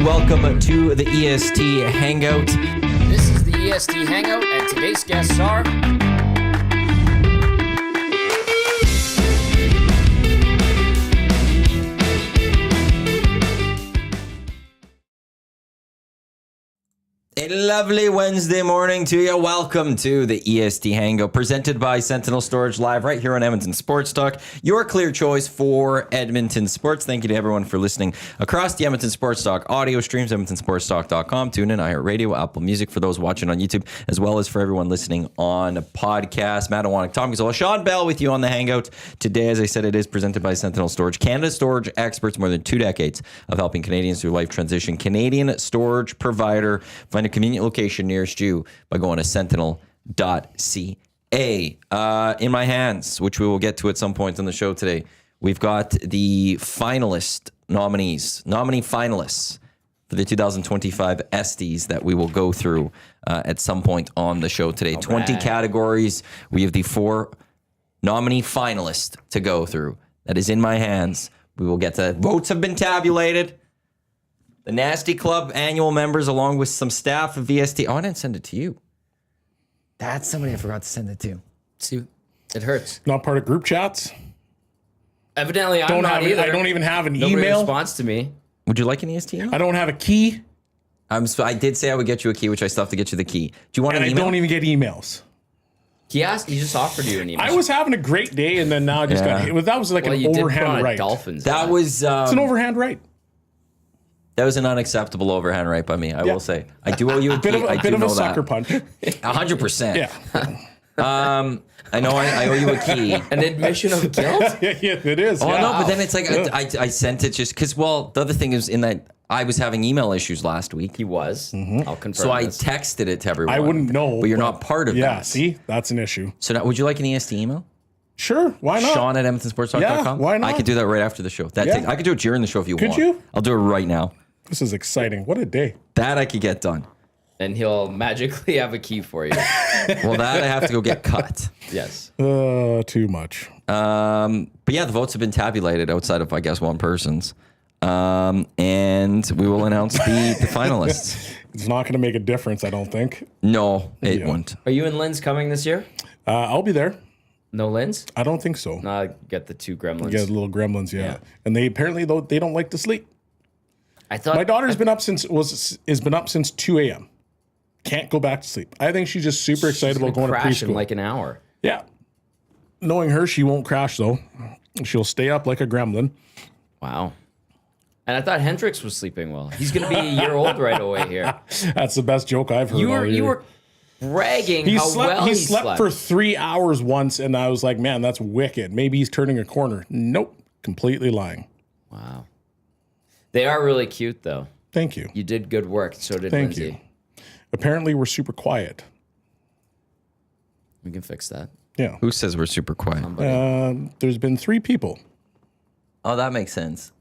welcome to the EST Hangout. This is the EST Hangout, and today's guests are... A lovely Wednesday morning to you. Welcome to the EST Hangout, presented by Sentinel Storage, live right here on Edmonton Sports Talk, your clear choice for Edmonton sports. Thank you to everyone for listening across the Edmonton Sports Talk audio streams, edmontonsportstalk.com, tune in, iHeartRadio, Apple Music for those watching on YouTube, as well as for everyone listening on podcast. Matt Iwanyk, Tom Gazzola, Shawn Belle with you on the Hangout. Today, as I said, it is presented by Sentinel Storage, Canada's storage experts, more than 2 decades of helping Canadians through life transition. Canadian storage provider. Find a convenient location nearest you by going to sentinel.ca. In my hands, which we will get to at some point on the show today, we've got the nominee finalists for the 2025 ESTYs that we will go through at some point on the show today. 20 categories. We have the 4 nominee finalists to go through. That is in my hands. We will get to votes have been tabulated. The Nasty Club annual members, along with some staff of EST. Oh, I didn't send it to you. That's somebody I forgot to send it to. See, it hurts. Not part of group chats. Evidently, I'm not either. I don't even have an Nobody email. responds to me. Would you like an EST email? I don't have a key. I did say I would get you a key, which I still have to get you the key. Do you want And an I email? don't even get emails. He just offered you an email. I was having a great day, and then now I just got hit. That was like an overhand right. Dolphins. That was It's an overhand right. that was an unacceptable overhand right by me. I will say I do owe you a key. A bit of a sucker punch. 100%. Yeah. I know I owe you a key. An admission of guilt? yeah, it is. Oh yeah. no, but then it's like I sent it just because. Well, the other thing is in that I was having email issues last week. He was. I'll confirm. So I this. texted it to everyone. I wouldn't know. But you're not part of yeah, that. see? That's an issue. So now, would you like an EST email? Sure, why not? Shawn at edmontonsportstalk.com? Yeah, why not? I could do that right after the show. I could do it during the show if you want. Could you? I'll do it right now. This is exciting. What a day. That I could get done. And he'll magically have a key for you. Well, that I have to go get cut. Yes. Too much. But yeah, the votes have been tabulated outside of, I guess, one person's. And we will announce the finalists. It's not going to make a difference, I don't think. No, it won't. Are you and Lynn's coming this year? I'll be there. No Lynn's? I don't think so. No, get the 2 gremlins. Yeah, the little gremlins, yeah. And they apparently, though, they don't like to sleep. I thought My daughter's been up since 2 a.m. Can't go back to sleep. I think she's just super excited about going to crash preschool. in like an hour. Yeah. Knowing her, she won't crash though. She'll stay up like a gremlin. Wow. And I thought Hendrix was sleeping well. He's going to be a year old right away here. That's the best joke I've heard. You were bragging he how slept, well he slept for 3 hours once, and I was like, man, that's wicked. Maybe he's turning a corner. Nope. Completely lying. Wow. They are really cute, though. Thank you. You did good work. So did Thank Lindsay. you. Apparently, we're super quiet. We can fix that. Yeah. Who says we're super quiet? There's been 3 people. Oh, that makes sense.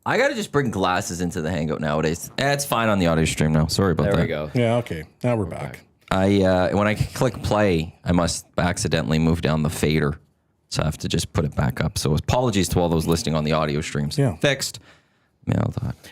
I got to just bring glasses into the Hangout nowadays. It's fine on the audio stream now. Sorry about that. There we go. Yeah, okay. Now we're back. When I click play, I must accidentally move down the fader. So I have to just put it back up. So apologies to all those listening on the audio streams. Yeah. Fixed.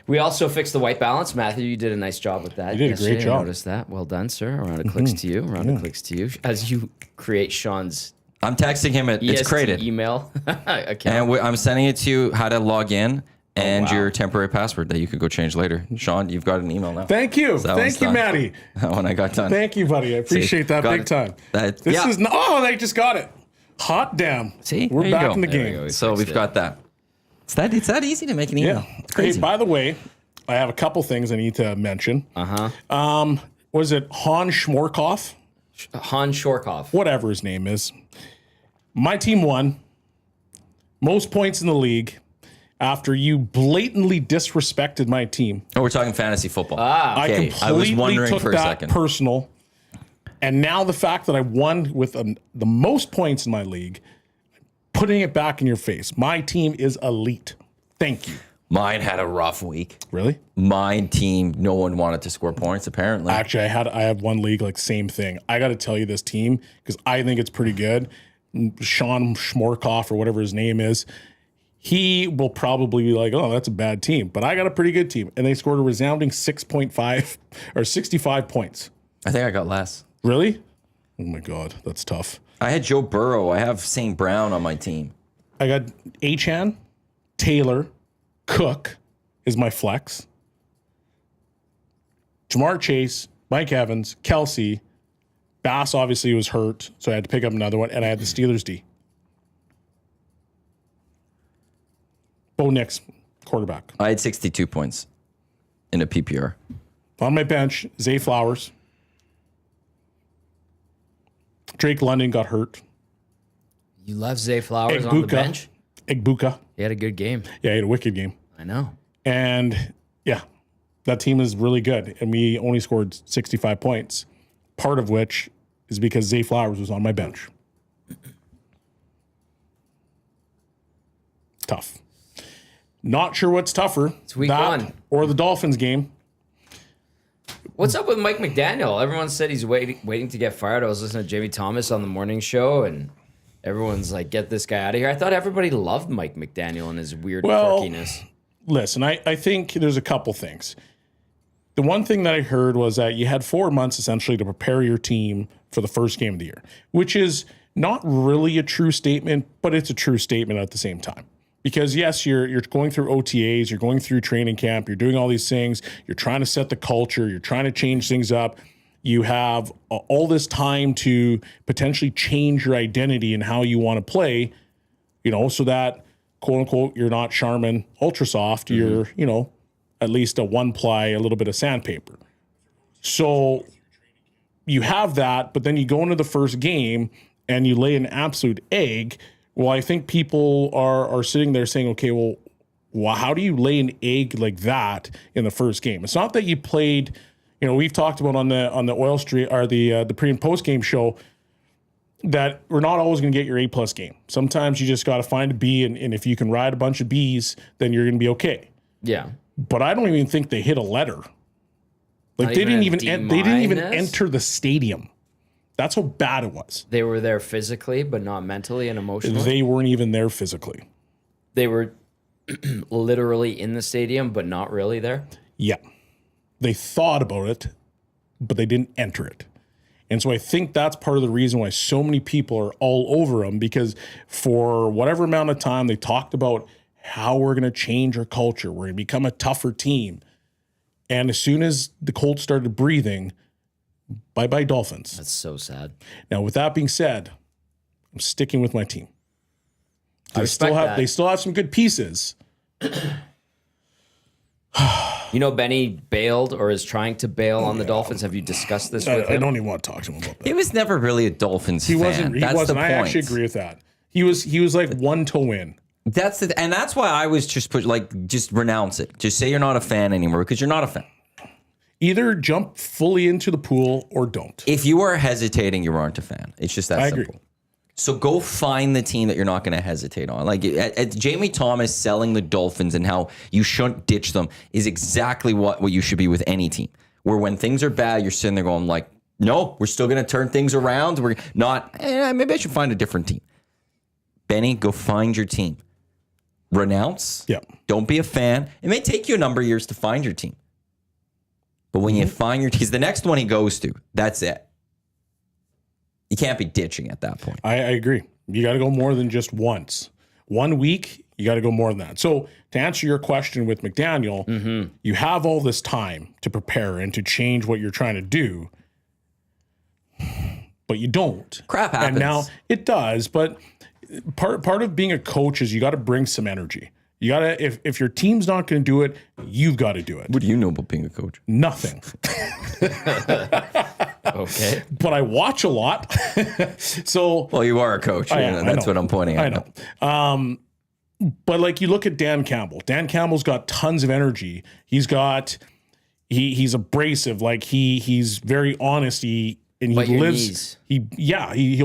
We also fixed the white balance. Matthew, you did a nice job with that. You did a great job. I noticed that. Well done, sir. A round of clicks to you. A round of clicks to you. As you create Shawn's I'm texting him. It's EST created. email account. And I'm sending it to you how to log in and your temporary password that you could go change later. Shawn, you've got an email now. Thank you. So that Thank one's you, done. Maddie. That one I got done. Thank you, buddy. I appreciate that got big it. time. Yeah. They just got it. Hot damn. See, we're there you back go. in the There we game. go. So we've got that. It's that easy to make an email. Yeah. It's crazy. Hey, by the way, I have a couple things I need to mention. Was it Han Schmorkoff? Han Shorkoff. Whatever his name is. My team won. Most points in the league after you blatantly disrespected my team. Oh, we're talking fantasy football. I okay. completely I was wondering took for a that second. personal. And now the fact that I won with the most points in my league, putting it back in your face. My team is elite. Thank you. Mine had a rough week. Really? My team, no one wanted to score points, apparently. Actually, I have one league, like same thing. I got to tell you this team, because I think it's pretty good. Shawn Schmorkoff or whatever his name is, he will probably be like, oh, that's a bad team. But I got a pretty good team. And they scored a resounding 6.5 or 65 points. I think I got less. Really? Oh, my God. That's tough. I had Joe Burrow. I have St. Brown on my team. I got Achan, Taylor, Cook is my flex. Jamar Chase, Mike Evans, Kelsey. Bass obviously was hurt, so I had to pick up another one. And I had the Steelers D. Bo Nix, quarterback. I had 62 points in a PPR. On my bench, Zay Flowers. Drake London got hurt. You left Zay Flowers on the bench? Egbuka. He had a good game. Yeah, he had a wicked game. I know. And yeah, that team is really good. And we only scored 65 points, part of which is because Zay Flowers was on my bench. Tough. Not sure what's tougher. It's week one. Or the Dolphins game. What's up with Mike McDaniel? Everyone said he's waiting to get fired. I was listening to Jamie Thomas on the morning show, and everyone's like, get this guy out of here. I thought everybody loved Mike McDaniel and his weird quirkiness. Listen, I think there's a couple things. The one thing that I heard was that you had 4 months essentially to prepare your team for the first game of the year, which is not really a true statement, but it's a true statement at the same time. Because yes, you're going through OTAs, you're going through training camp, you're doing all these things, you're trying to set the culture, you're trying to change things up. You have all this time to potentially change your identity and how you want to play, so that, quote unquote, you're not Charmin Ultra Soft, you're, at least a one ply, a little bit of sandpaper. So you have that, but then you go into the first game and you lay an absolute egg. Well, I think people are sitting there saying, okay, well, how do you lay an egg like that in the first game? It's not that you played, we've talked about on the Oil Street or the pre and post game show that we're not always going to get your A+ game. Sometimes you just got to find a B, and if you can ride a bunch of Bs, then you're going to be okay. Yeah. But I don't even think they hit a letter. Like they didn't even enter the stadium. That's how bad it was. They were there physically, but not mentally and emotionally. They weren't even there physically. They were literally in the stadium, but not really there. Yeah. They thought about it, but they didn't enter it. And so I think that's part of the reason why so many people are all over them, because for whatever amount of time they talked about how we're going to change our culture, we're going to become a tougher team. And as soon as the Colts started breathing, bye-bye Dolphins. That's so sad. Now, with that being said, I'm sticking with my team. They still have some good pieces. Benny bailed or is trying to bail on the Dolphins. Have you discussed this with him? I don't even want to talk to him about that. He was never really a Dolphins fan. He wasn't. I actually agree with that. He was like one to win. And that's why I was just just renounce it. Just say you're not a fan anymore, because you're not a fan. Either jump fully into the pool or don't. If you are hesitating, you aren't a fan. It's just that simple. Agree. So go find the team that you're not going to hesitate on. Like at Jamie Thomas selling the Dolphins and how you shouldn't ditch them is exactly what you should be with any team. Where when things are bad, you're sitting there going like, no, we're still going to turn things around. We're not, maybe I should find a different team. Benny, go find your team. Renounce. Yeah. Don't be a fan. It may take you a number of years to find your team. But when you find your team, because the next one he goes to, that's it. You can't be ditching at that point. I agree. You got to go more than just once. 1 week, you got to go more than that. So to answer your question with McDaniel, you have all this time to prepare and to change what you're trying to do, but you don't. Crap happens. And now it does, but part of being a coach is you got to bring some energy. You got to, if your team's not going to do it, you've got to do it. What do you know about being a coach? Nothing. Okay. But I watch a lot. So. Well, you are a coach. That's what I'm pointing at. I know. But like you look at Dan Campbell. Dan Campbell's got tons of energy. He's abrasive. Like he's very honest. He'll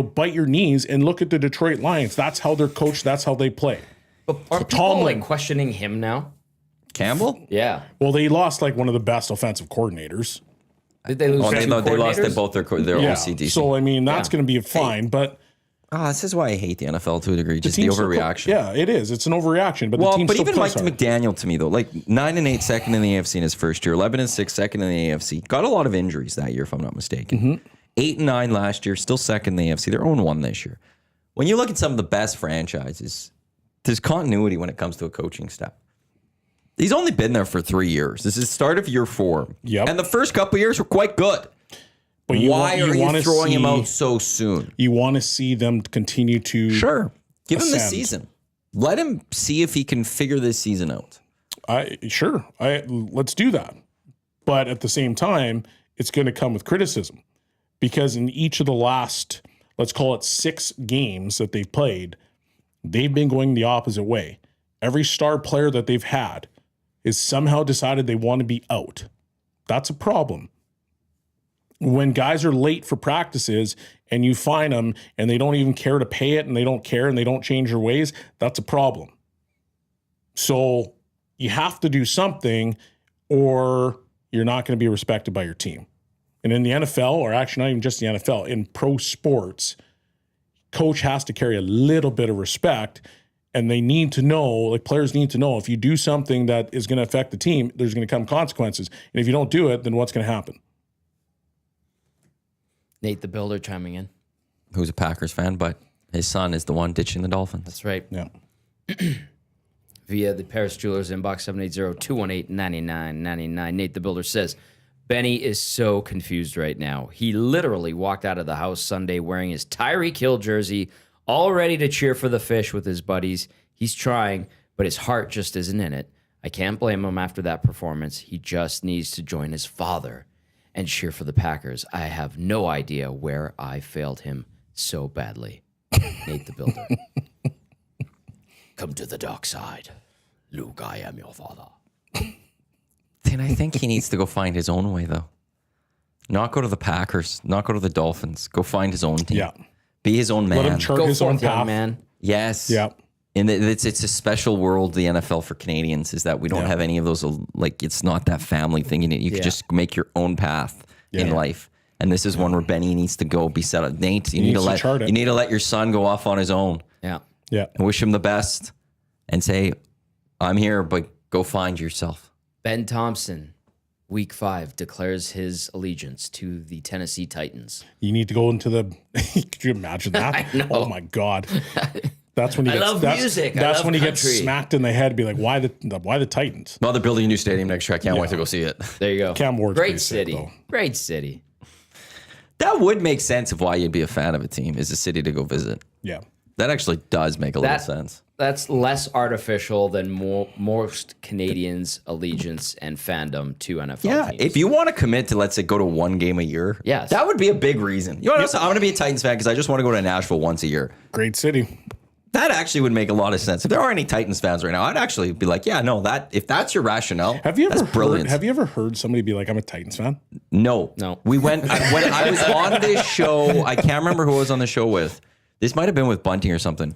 bite your knees. And look at the Detroit Lions. That's how they're coached. That's how they play. But are people like questioning him now? Campbell? Yeah. Well, they lost like one of the best offensive coordinators. Did they lose? They lost both their OCDs. So I mean, that's going to be fine. But This is why I hate the NFL to a degree. Just the team still overreaction. Yeah, it is. It's an overreaction. But the team But still even Mike plays hard. McDaniel to me though, like 9-8 second in the AFC in his first year, 11-6 second in the AFC. Got a lot of injuries that year, if I'm not mistaken. 8-9 last year, still second in the AFC. They're 0-1 this year. When you look at some of the best franchises, there's continuity when it comes to a coaching staff. He's only been there for 3 years. This is the start of year 4. Yep. And the first couple of years were quite good. But Why are you throwing him out so soon? You want to see them continue to Sure. Give him this ascend. season. Let him see if he can figure this season out. Let's do that. But at the same time, it's going to come with criticism because in each of the last, let's call it 6 games that they've played, they've been going the opposite way. Every star player that they've had is somehow decided they want to be out. That's a problem. When guys are late for practices and you fine them and they don't even care to pay it and they don't care and they don't change their ways, that's a problem. So you have to do something or you're not going to be respected by your team. And in the NFL, or actually not even just the NFL, in pro sports, coach has to carry a little bit of respect and they need to know, like players need to know, if you do something that is going to affect the team, there's going to come consequences. And if you don't do it, then what's going to happen? Nate the Builder chiming in. Who's a Packers fan, but his son is the one ditching the Dolphins. That's right. Yeah. Via the Paris Jewelers inbox 780-218-9999. Nate the Builder says, Benny is so confused right now. He literally walked out of the house Sunday wearing his Tyreek Hill jersey, all ready to cheer for the fish with his buddies. He's trying, but his heart just isn't in it. I can't blame him after that performance. He just needs to join his father and cheer for the Packers. I have no idea where I failed him so badly. Nate the Builder. Come to the dark side. Luke, I am your father. And I think he needs to go find his own way, though. Not go to the Packers, not go to the Dolphins. Go find his own team. Yeah. Be his own man. Let him chart Go his own forth, young path. man. Yes. Yeah. And it's a special world, the NFL for Canadians, is that we don't have any of those, like, it's not that family thing. You can just make your own path in life. And this is one where Benny needs to go be set up. Nate, you need to let your son go off on his own. Yeah. Yeah. And wish him the best and say, I'm here, but go find yourself. Ben Thompson, week 5, declares his allegiance to the Tennessee Titans. You need to go into the. Could you imagine that? I know. Oh my God. That's when he gets. love music. I That's love when he country. gets smacked in the head. Be like, why the Titans? Well, they're building a new stadium next year. I can't wait to go see it. There you go. Cam Ward's Great pretty sick, city. though. Great city. That would make sense of why you'd be a fan of a team, is a city to go visit. Yeah. That actually does make a little sense. That's less artificial than most Canadians' allegiance and fandom to NFL Yeah, teams. if you want to commit to, let's say, go to one game a year, Yes. that would be a big reason. You know what? I'm going to be a Titans fan because I just want to go to Nashville once a year. Great city. That actually would make a lot of sense. If there are any Titans fans right now, I'd actually be like, yeah, no, if that's your rationale, Have you ever that's brilliant. Have you ever heard somebody be like, "I'm a Titans fan"? No. We went when I was on this show. I can't remember who I was on the show with. This might have been with Bunting or something.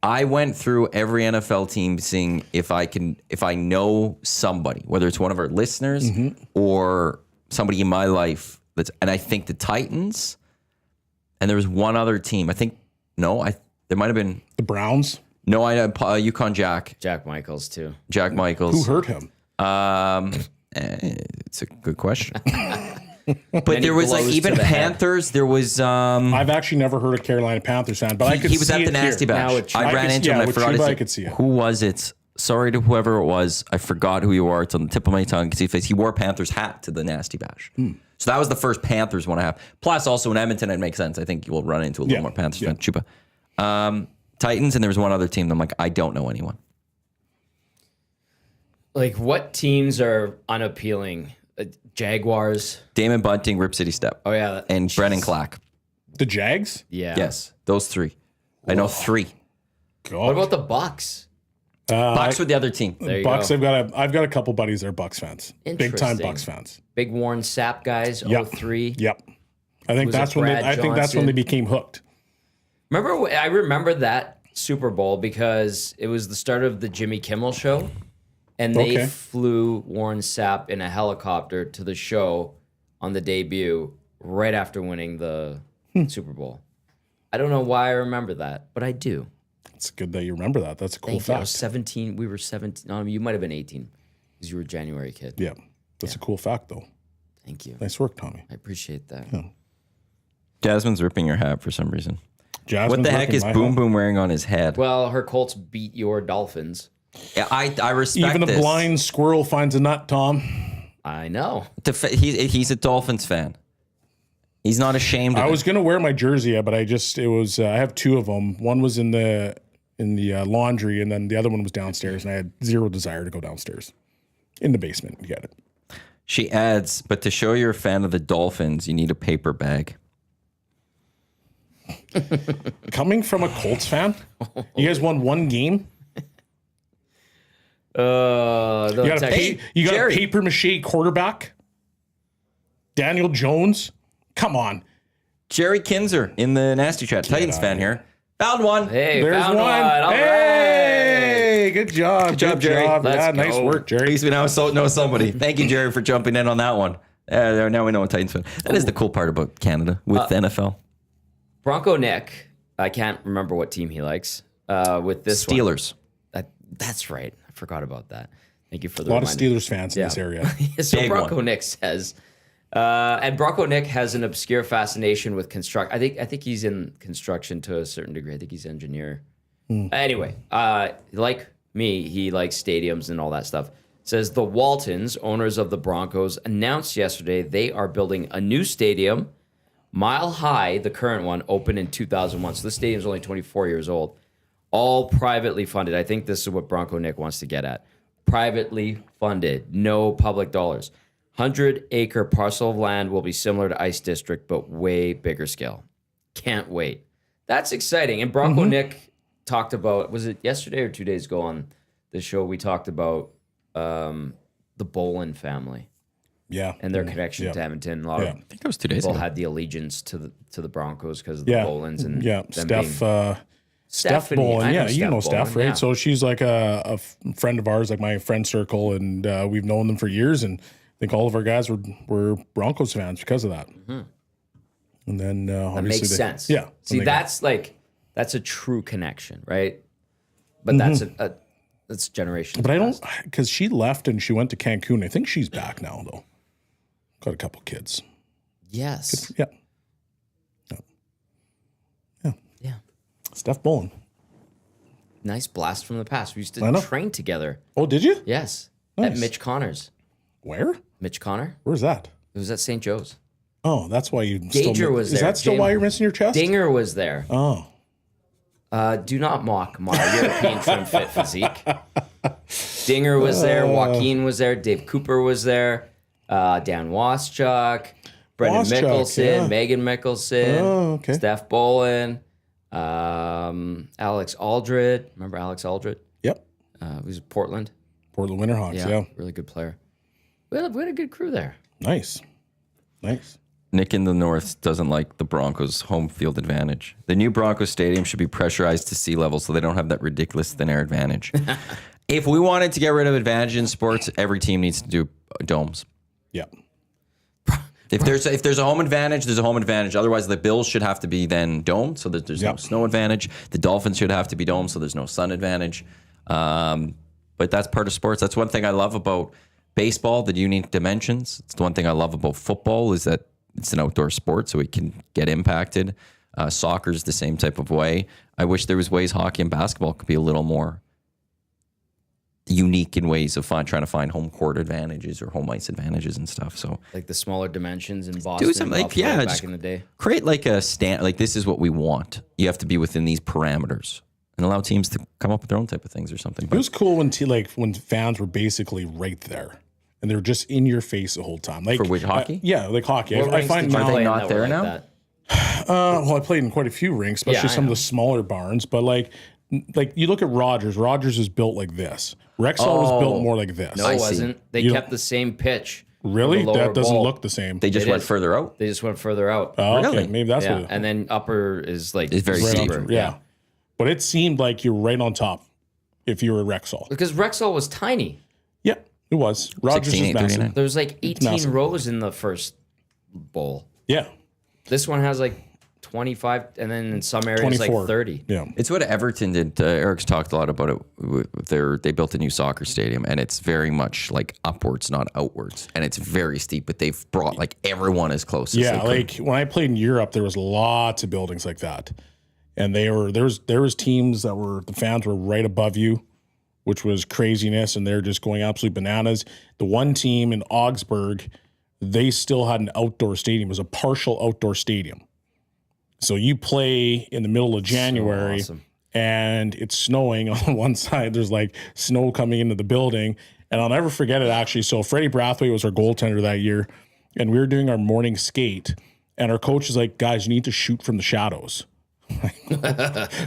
I went through every NFL team seeing if I know somebody, whether it's one of our listeners or somebody in my life. And I think the Titans, and there was one other team. There might have been The Browns. no. I Yukon Jack Michaels, too. Jack Michaels. Who hurt him? It's a good question. But Many there was like blows to even the head. Panthers. There was I've actually never heard a Carolina Panthers fan, but I could he was see at the it Nasty here. Bash. Now with I Chuba. ran into him. I with forgot Chuba, his I could see it. Who was it? Sorry to whoever it was. I forgot who you are. It's on the tip of my tongue. You can see his face. He wore a Panthers hat to the Nasty Bash. So that was the first Panthers one I have. Plus, also in Edmonton, it makes sense. I think you will run into a little more Panthers fan. Chupa. Titans, and there was one other team. I'm like, I don't know anyone. Like, what teams are unappealing? Jaguars. Damon Bunting, Rip City Step. Oh, yeah. And Brennan Clack. The Jags. Yeah. Yes, those three. I know three. God. What about the Bucks? Bucks with the other team. There you Bucks? go. I've got a couple buddies that are Bucks fans. Big time Interesting. Bucks fans. Big Warren Sapp guys, Yep. 03. Yep. I think Was it that's when Brad that's when Johnson? they became hooked. I remember that Super Bowl because it was the start of the Jimmy Kimmel show, and they Okay. flew Warren Sapp in a helicopter to the show on the debut right after winning the Super Bowl. I don't know why I remember that, but I do. It's good that you remember that. That's a cool Thank you. I was fact. 17. We were 17. No, you might have been 18 because you were a January kid. Yeah, that's a cool fact, though. Thank you. Nice work, Tommy. I appreciate that. Jasmine's ripping your hat for some reason. Jasmine's What the heck working is my Boom hat. Boom wearing on his head? Well, her Colts beat your Dolphins. Yeah, I respect Even a this. blind squirrel finds a nut, Tom. I know. He's a Dolphins fan. He's not ashamed of I it. was gonna wear my jersey, but I have two of them. One was in the laundry, and then the other one was downstairs, and I had zero desire to go downstairs in the basement to get it. She adds, but to show you're a fan of the Dolphins, you need a paper bag. Coming from a Colts fan, you guys won one game. You got a paper mache quarterback, Daniel Jones. Come on, Jerry Kinzer in the Nasty Chat. Titans fan here. Found one. Hey, there's found one. All Hey, good job, Good job, Jerry. Let's Nice go. work, At Jerry. least we now know somebody. Thank you, Jerry, for jumping in on that one. Now we know a Titans fan. That is the cool part about Canada with the NFL. Bronco Nick. I can't remember what team he likes. With this one. Steelers. That's right. I forgot about that. Thank you for the A lot of reminder. Steelers fans in this area. So Big Bronco one. Nick says, and Bronco Nick has an obscure fascination with construct. I think he's in construction to a certain degree. I think he's engineer. Anyway, like me, he likes stadiums and all that stuff. Says the Waltons, owners of the Broncos, announced yesterday they are building a new stadium, Mile High. The current one opened in 2001, so the stadium's only 24 years old. All privately funded. I think this is what Bronco Nick wants to get at. Privately funded, no public dollars. 100-acre parcel of land will be similar to Ice District, but way bigger scale. Can't wait. That's exciting. And Bronco Nick talked about, was it yesterday or 2 days ago on the show, we talked about the Bolin family Yeah, and their connection to Edmonton. A lot Yeah. of I think that was 2 days people ago. had the allegiance to the Broncos because of the yeah, Bolins and yeah. them Steph Stephanie, Bolin. I know Yeah, you know Steph Steph, Bolin, right? yeah. So she's like a friend of ours, like my friend circle, and we've known them for years. And I think all of our guys were Broncos fans because of that. And then That obviously makes sense. Yeah. See, that's a true connection, right? But that's that's generation. But I don't, because she left and she went to Cancun. I think she's back now though. Got a couple kids. Yes. Yeah. Yeah. Steph Bolin. Nice blast from the past. We used I know. to train together. Oh, did you? Yes. Nice. At Mitch Connor's. Where? Mitch Connor. Where's that? It was at St. Joe's. Oh, that's why you. Gager was Is there. that still James- why you're missing your chest? Dinger was there. Oh, Do not mock my European trim fit physique. Dinger was there. Joaquin was there. Dave Cooper was there. Dan Waschuk. Brendan Waschuk, Mickelson. yeah. Megan Mickelson. Oh, okay. Steph Bolin. Alex Aldred. Remember Alex Aldred? yep. He was Portland. Portland Winterhawks. Yeah. Really good player. We had a good crew there. Nice. Nick in the North doesn't like the Broncos' home field advantage. The new Broncos stadium should be pressurized to sea level so they don't have that ridiculous thin air advantage. If we wanted to get rid of advantage in sports, every team needs to do domes. Yep. If there's a home advantage, there's a home advantage. Otherwise, the Bills should have to be then domed so that there's no Yep. snow advantage. The Dolphins should have to be domed so there's no sun advantage. But that's part of sports. That's one thing I love about baseball, the unique dimensions. It's the one thing I love about football is that it's an outdoor sport, so it can get impacted. Soccer is the same type of way. I wish there was ways hockey and basketball could be a little more unique in ways of trying to find home court advantages or home ice advantages and stuff. So Like the smaller dimensions in Boston. something like, Buffalo yeah, back just in the day. create like a stand. Like this is what we want. You have to be within these parameters and allow teams to come up with their own type of things or something. It But was cool when fans were basically right there and they were just in your face the whole time. Like For which, hockey? Yeah, like hockey. What I rinks find did you now. they play in not that there were like now? that? Well, I played in quite a few rinks, especially Yeah, I some of know. the smaller barns. But like you look at Rogers. Rogers is built like this. Rexall was built more like this. No, I it see. wasn't. They You kept the same pitch. Really? The lower That doesn't bowl. look the same. they just It went is. further out. They just went further out. Oh, okay. Really? Maybe that's yeah, what it and then upper is like It's very deep. steeper. Yeah. But it seemed like you're right on top if you were Rexall. Because Rexall was tiny. Yeah, it was. Rogers 16, is massive. 39. There was like 18 massive. rows in the first bowl. Yeah. This one has like 25, and then in some areas 24. like 30. Yeah. It's what Everton did. Eric's talked a lot about it. They built a new soccer stadium, and it's very much like upwards, not outwards, and it's very steep. But they've brought like everyone as close. As Yeah, they like when I played in Europe, there was lots of buildings like that, and there was teams that were the fans were right above you, which was craziness, and they're just going absolutely bananas. The one team in Augsburg, they still had an outdoor stadium. It was a partial outdoor stadium. So you play in the middle of January awesome. and it's snowing on one side. There's like snow coming into the building. And I'll never forget it, actually. So Freddie Brathwaite was our goaltender that year, and we were doing our morning skate. And our coach is like, guys, you need to shoot from the shadows.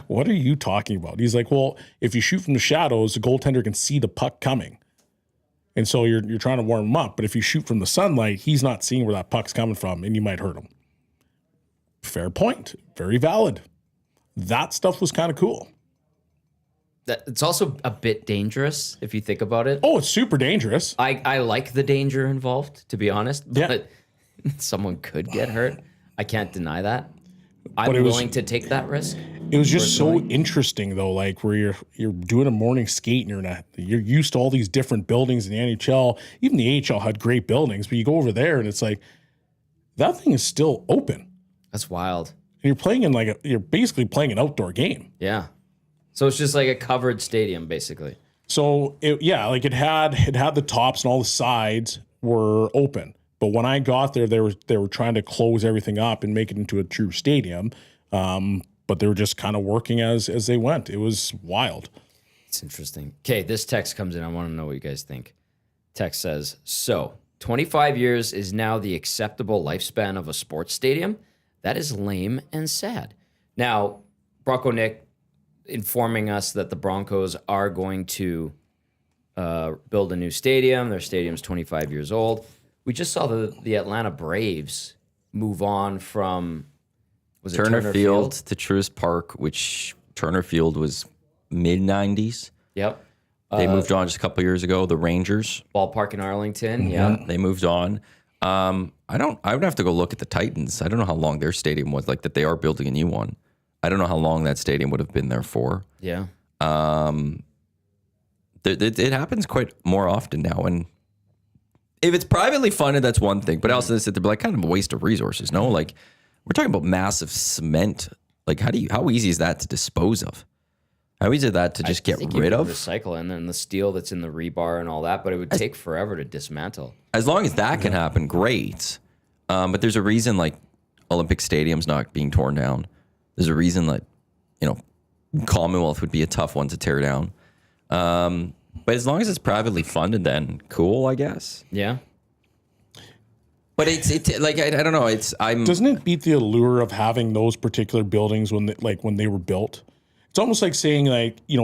What are you talking about? He's like, well, if you shoot from the shadows, the goaltender can see the puck coming. And so you're trying to warm him up. But if you shoot from the sunlight, he's not seeing where that puck's coming from, and you might hurt him. Fair point. Very valid. That stuff was kind of cool. It's also a bit dangerous if you think about it. Oh, it's super dangerous. I like the danger involved, to be honest. Yeah. But someone could get hurt. I can't deny that. I'm it was- willing to take that risk. It was just so interesting though, like where you're doing a morning skate and you're used to all these different buildings in the NHL. Even the AHL had great buildings, but you go over there and it's like that thing is still open. That's wild. And you're playing in you're basically playing an outdoor game. Yeah. So it's just like a covered stadium, basically. So it had the tops and all the sides were open. But when I got there, they were trying to close everything up and make it into a true stadium. But they were just kind of working as they went. It was wild. It's interesting. Okay, this text comes in. I want to know what you guys think. Text says, so 25 years is now the acceptable lifespan of a sports stadium. That is lame and sad. Now, Bronco Nick informing us that the Broncos are going to build a new stadium. Their stadium's 25 years old. We just saw the Atlanta Braves move on from Turner Field to Truist Park, which Turner Field was mid-90s. Yep. They moved on just a couple years ago. The Rangers. Ballpark in Arlington. Yeah. They moved on. I would have to go look at the Titans. I don't know how long their stadium was, like that they are building a new one. I don't know how long that stadium would have been there for. Yeah. It happens quite more often now. And if it's privately funded, that's one thing. But also, they're like kind of a waste of resources. No, like we're talking about massive cement. Like how easy is that to dispose of? How easy is that to just get rid of? Recycle and then the steel that's in the rebar and all that, but it would take forever to dismantle. As long as that can happen, great. But there's a reason like Olympic Stadium's not being torn down. There's a reason that, Commonwealth would be a tough one to tear down. But as long as it's privately funded, then cool, I guess. Yeah. But it's like I don't know. Doesn't it beat the allure of having those particular buildings when they were built? It's almost like saying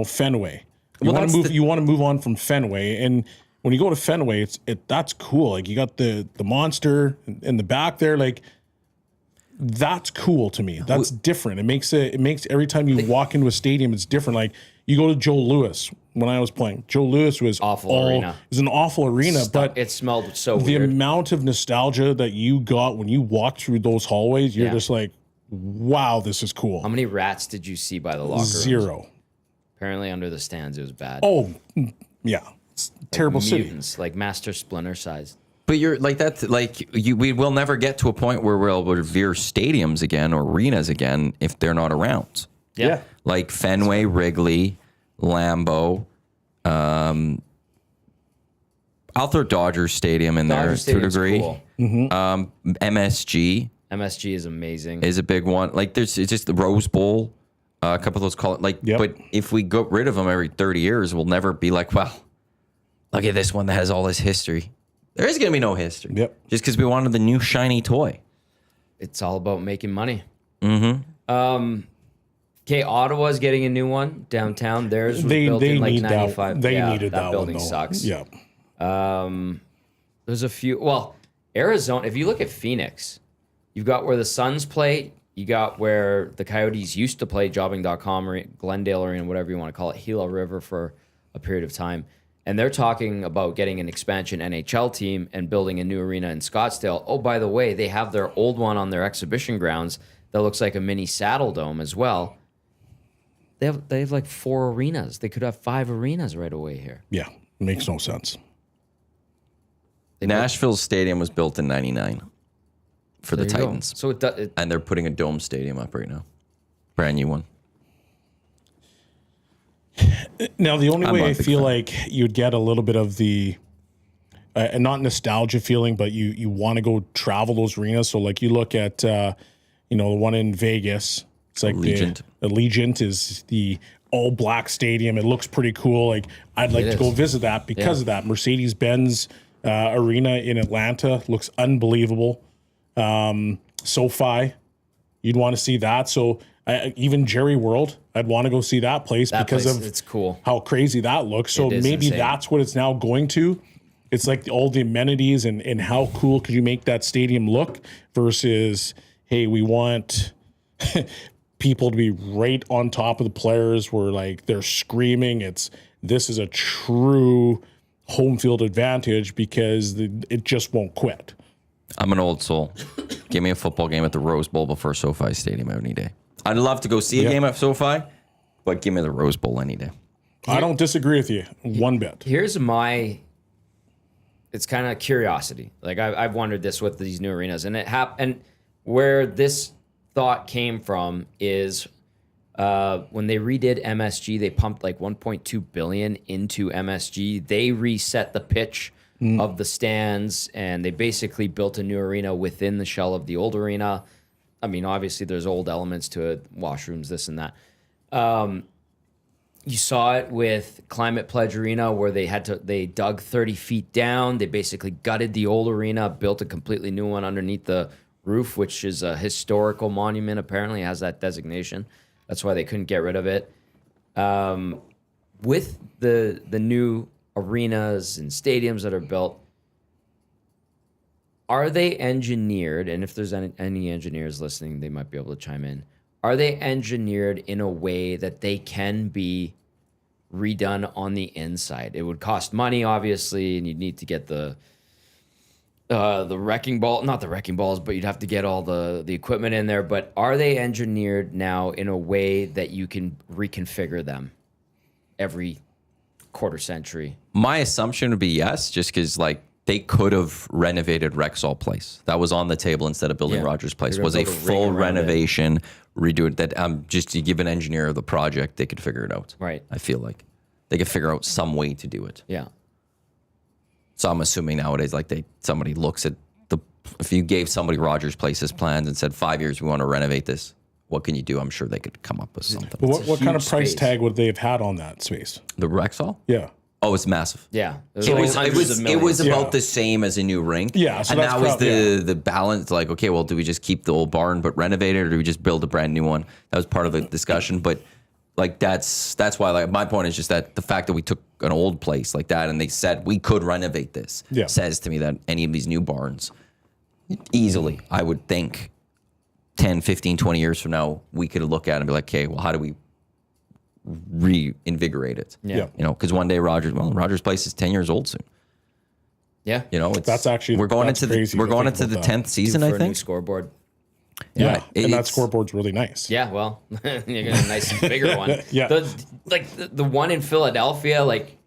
Fenway. You want to move on from Fenway, and when you go to Fenway, that's cool. Like you got the monster in the back there, like that's cool to me. That's different. It makes every time you walk into a stadium, it's different. Like you go to Joe Louis when I was playing. Joe Louis was arena. It was an awful arena, but it smelled so the weird. amount of nostalgia that you got when you walked through those hallways, you're just like, wow, this is cool. How many rats did you see by the locker rooms? 0. Apparently under the stands it was bad. Oh, yeah. It's terrible mutants, city. like Master Splinter size. But you're like that. Like we will never get to a point where we'll revere stadiums again or arenas again if they're not around. Yeah. Like Fenway, Wrigley, Lambeau. I'll throw Dodgers Stadium in there to a degree. Cool. MSG. MSG is amazing. Is a big one. Like it's just the Rose Bowl. A couple of those call it like. Yep. But if we get rid of them every 30 years, we'll never be like, well, look at this one that has all this history. There is going to be no history. Yep. Just because we wanted the new shiny toy. It's all about making money. Mm-hmm. Okay, Ottawa's getting a new one downtown. Theirs was built in like 95. They needed that building one, though. sucks. Yeah. There's a few. Well, Arizona, if you look at Phoenix, you've got where the Suns play. You got where the Coyotes used to play, jobbing.com, or Glendale Arena, whatever you want to call it, Gila River for a period of time. And they're talking about getting an expansion NHL team and building a new arena in Scottsdale. Oh, by the way, they have their old one on their exhibition grounds that looks like a mini Saddle Dome as well. They have like 4 arenas. They could have 5 arenas right away here. Yeah, makes no sense. Nashville's stadium was built in '99 for the There you go. Titans, So it and they're putting a dome stadium up right now, brand new one. Now, the only I'm way not a I big feel fan. like you'd get a little bit of the not nostalgia feeling, but you want to go travel those arenas. So, like, you look at the one in Vegas. It's like Allegiant. the Allegiant is the all black stadium. It looks pretty cool. Like, I'd like to go visit that because of that. Mercedes-Benz arena in Atlanta looks unbelievable. SoFi, you'd want to see that. So even Jerry World, I'd want to go see that place it's cool. how crazy that looks. So It is maybe insane. that's what it's now going to. It's like all the amenities and how cool could you make that stadium look versus, hey, we want people to be right on top of the players where like they're screaming. This is a true home field advantage because it just won't quit. I'm an old soul. Give me a football game at the Rose Bowl before SoFi Stadium any day. I'd love to go see a game at SoFi, but give me the Rose Bowl any day. I don't disagree with you one bit. Here's it's kind of curiosity. Like I've wondered this with these new arenas, and and where this thought came from is when they redid MSG, they pumped like 1.2 billion into MSG. They reset the pitch of the stands, and they basically built a new arena within the shell of the old arena. I mean, obviously there's old elements to it, washrooms, this and that. You saw it with Climate Pledge Arena where they dug 30 feet down. They basically gutted the old arena, built a completely new one underneath the roof, which is a historical monument, apparently has that designation. That's why they couldn't get rid of it. With the new arenas and stadiums that are built, are they engineered, and if there's any engineers listening, they might be able to chime in. Are they engineered in a way that they can be redone on the inside? It would cost money, obviously, and you'd need to get the wrecking ball, not the wrecking balls, but you'd have to get all the equipment in there. But are they engineered now in a way that you can reconfigure them every quarter century? My assumption would be yes, just because like they could have renovated Rexall Place. That was on the table instead of building Rogers Place. They're Was gonna a build a ring full around renovation, redo it. That just to give an engineer the project, they could figure it out. Right. I feel like they could figure out some way to do it. Yeah. So I'm assuming nowadays, like somebody looks at if you gave somebody Rogers Place's plans and said 5 years we want to renovate this, what can you do? I'm sure they could come up with something. But what kind of huge price space. tag would they have had on that space? The Rexall? Yeah. Oh, it's massive. Yeah. It was millions. about Yeah. the same as a new rink. Yeah, so and that's that was probably- the balance. Like, okay, well, do we just keep the old barn but renovate it, or do we just build a brand new one? That was part of the discussion. But like that's why like my point is just that the fact that we took an old place like that and they said we could renovate this says to me that any of these new barns easily, I would think 10, 15, 20 years from now, we could look at it and be like, okay, well, how do we reinvigorate it? Yeah. You know, because one day Rogers Place is 10 years old soon. Yeah. You know, it's That's actually- we're going that's into crazy we're to going think into the about that. 10th season, For I a new think. scoreboard. Yeah. And that it's- scoreboard's really nice. Yeah, well, you're getting a nice and bigger one. Yeah. The one in Philadelphia like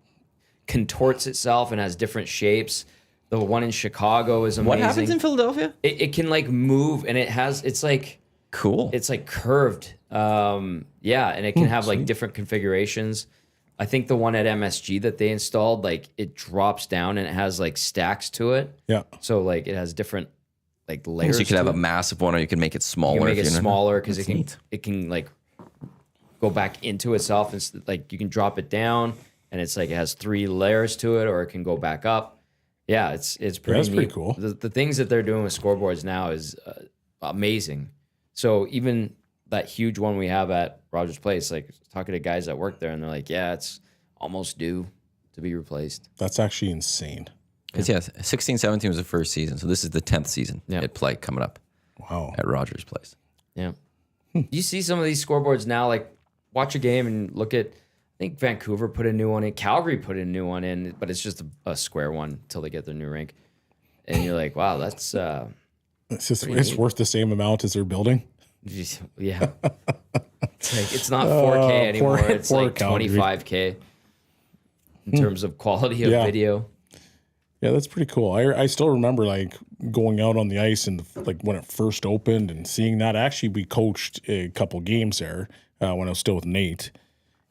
contorts itself and has different shapes. The one in Chicago is amazing. What happens in Philadelphia? It can like move, and it's like Cool. curved. And it can have like different configurations. I think the one at MSG that they installed, like it drops down and it has like stacks to it. Yeah. So like it has different like layers. So you could have to a massive one, or you can make it smaller. You can make if it you know. smaller because That's it can neat. it can like go back into itself, and like you can drop it down, and it's like it has 3 layers to it, or it can go back up. Yeah, it's pretty. That's pretty neat. cool. The things that they're doing with scoreboards now is amazing. So even that huge one we have at Rogers Place, like talking to guys that work there, and they're like, yeah, it's almost due to be replaced. That's actually insane. Because 16-17 was the first season, so this is the 10th season at play coming up Wow. at Rogers Place. Yeah. You see some of these scoreboards now, like watch a game and look at, I think Vancouver put a new one in, Calgary put a new one in, but it's just a square one until they get their new rink. And you're like, wow, that's It's worth the same amount as their building. Yeah. It's not 4K anymore. It's poor like Calgary. 25K in terms of quality of Yeah. video. Yeah, that's pretty cool. I still remember like going out on the ice and like when it first opened and seeing that. Actually, we coached a couple games there when I was still with Nate,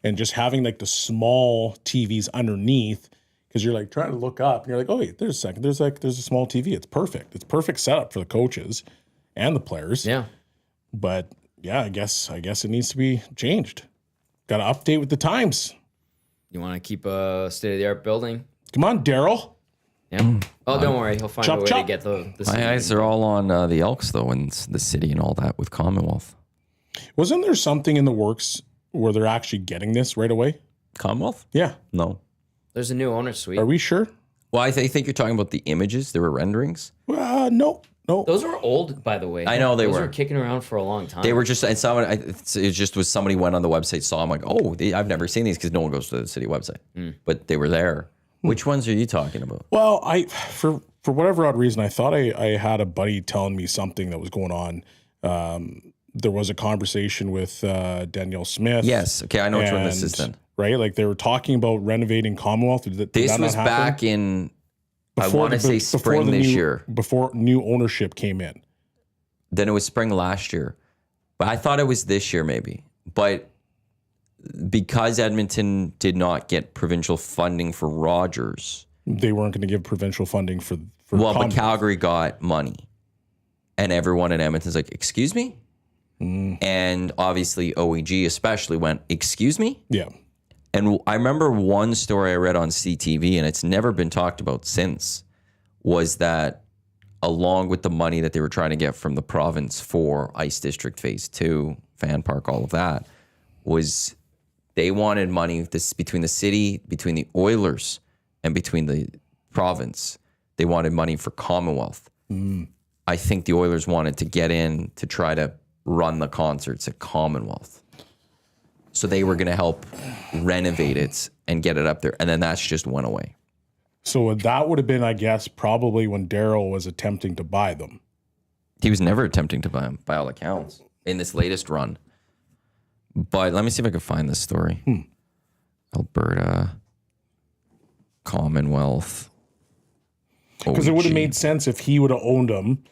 and just having like the small TVs underneath, because you're like trying to look up and you're like, oh wait, there's a second. There's a small TV. It's perfect. It's perfect setup for the coaches and the players. Yeah. But yeah, I guess it needs to be changed. Got to update with the times. You want to keep a state of the art building? Come on, Daryl. Yeah. Oh, don't worry. He'll find Chop, a way chop. to get the My eyes are all on the Elks, though, and the city and all that with Commonwealth. Wasn't there something in the works where they're actually getting this right away? Commonwealth? Yeah. No. There's a new owner suite. Are we sure? Well, I think you're talking about the images. There were renderings. No. Those were old, by the way. I know they Those were. were kicking around for a long time. They were just, and someone, it just was somebody went on the website, saw them like, oh, I've never seen these because no one goes to the city website. But they were there. Which ones are you talking about? Well, for whatever odd reason, I thought I had a buddy telling me something that was going on. There was a conversation with Danielle Smith. Yes. Okay, I know which one this is then. Right? Like they were talking about renovating Commonwealth. Did This that was not happen? back in, I Before want to the- say before spring the this new- year. Before new ownership came in. Then it was spring last year. But I thought it was this year maybe. But because Edmonton did not get provincial funding for Rogers, They weren't going to give provincial funding for well, but Commonwealth. Calgary got money. And everyone in Edmonton's like, excuse me? And obviously OEG especially went, excuse me? Yeah. And I remember one story I read on CTV, and it's never been talked about since, was that along with the money that they were trying to get from the province for Ice District Phase 2, Fan Park, all of that, was they wanted money between the city, between the Oilers, and between the province. They wanted money for Commonwealth. I think the Oilers wanted to get in to try to run the concerts at Commonwealth. So they were going to help renovate it and get it up there. And then that's just went away. So that would have been, I guess, probably when Daryl was attempting to buy them. He was never attempting to buy them, by all accounts, in this latest run. But let me see if I can find this story. Alberta, Commonwealth. Because it would have OEG. made sense if he would have owned them,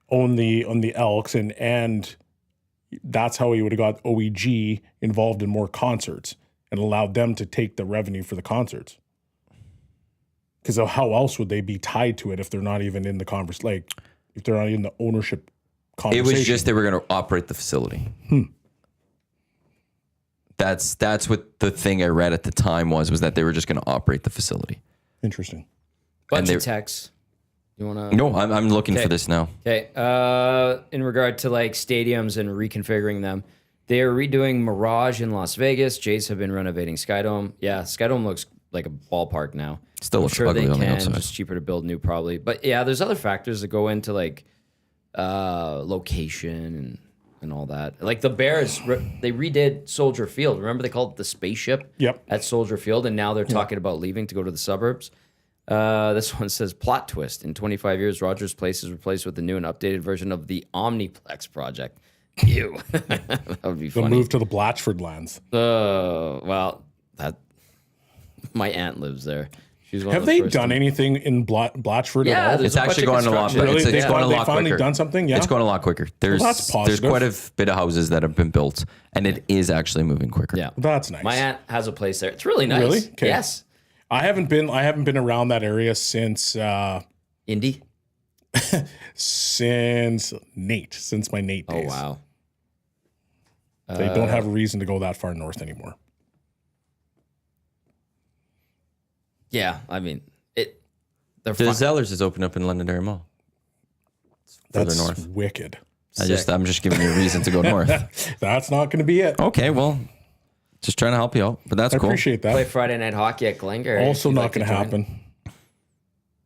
owned the Elks, and that's how he would have got OEG involved in more concerts and allowed them to take the revenue for the concerts. Because how else would they be tied to it if they're not even in the converse, like if they're not in the ownership It conversation? was just they were going to operate the facility. That's what the thing I read at the time was that they were just going to operate the facility. Interesting. Bunch and of texts. You want to? No, I'm looking for this now. Okay. In regard to like stadiums and reconfiguring them, they are redoing Mirage in Las Vegas. Jays have been renovating Skydome. Yeah, Skydome looks like a ballpark now. Still I'm looks sure ugly they on the can. outside. Just cheaper to build new, probably. But yeah, there's other factors that go into like location and all that. Like the Bears, they redid Soldier Field. Remember they called it the spaceship Yep. at Soldier Field, and now they're talking about leaving to go to the suburbs. This one says plot twist. In 25 years, Rogers Place is replaced with the new and updated version of the Omniplex project. Ew. That would be They'll funny. move to the Blatchford lands. Well, that my aunt lives there. She's one Have of the they first done to- anything in Blatchford Yeah, at all? there's It's a bunch actually of going a lot construction. better. Really? It's going a they lot finally quicker. done something? Yeah. It's going a lot quicker. There's that's positive. quite a bit of houses that have been built, and it is actually moving quicker. Yeah, That's nice. my aunt has a place there. It's really nice. Really? Okay. Yes. I haven't been around that area since Indy. since my Nate Oh days. wow. They don't have a reason to go that far north anymore. Yeah, I mean it. They're The fine. Zellers is opened up in Londonderry Mall. It's further That's north. wicked. I'm just giving you a reason to go north. That's not going to be it. Okay, well, just trying to help you out, but that's I cool. appreciate Play that. Friday night hockey at Glengarry. Also if you'd not like going to join. happen.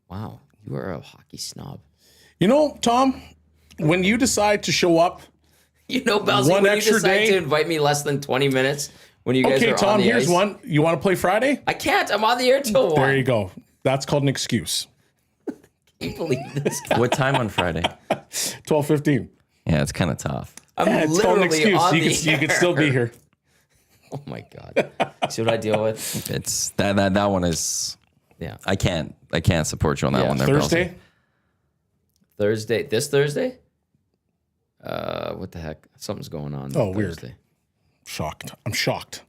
Wow, you are a hockey snob. You know, Tom, when you decide to show up, You know, Belsey, One when extra you decide day? to invite me less than 20 minutes when you guys okay, are on Tom, the here's ice. one. You want to play Friday? I can't. I'm on the air till 1. There you go. That's called an excuse. Can you believe this guy? What time on Friday? 12:15. Yeah, it's kind of tough. I'm It's called an literally excuse. on You the can air. still be here. Oh my god! See what I deal with? It's that one is. Yeah. I can't support you on that Yeah. one. There, Thursday? Thursday. This Thursday? What the heck? Something's going on. Oh, weird. Thursday. Shocked. I'm shocked.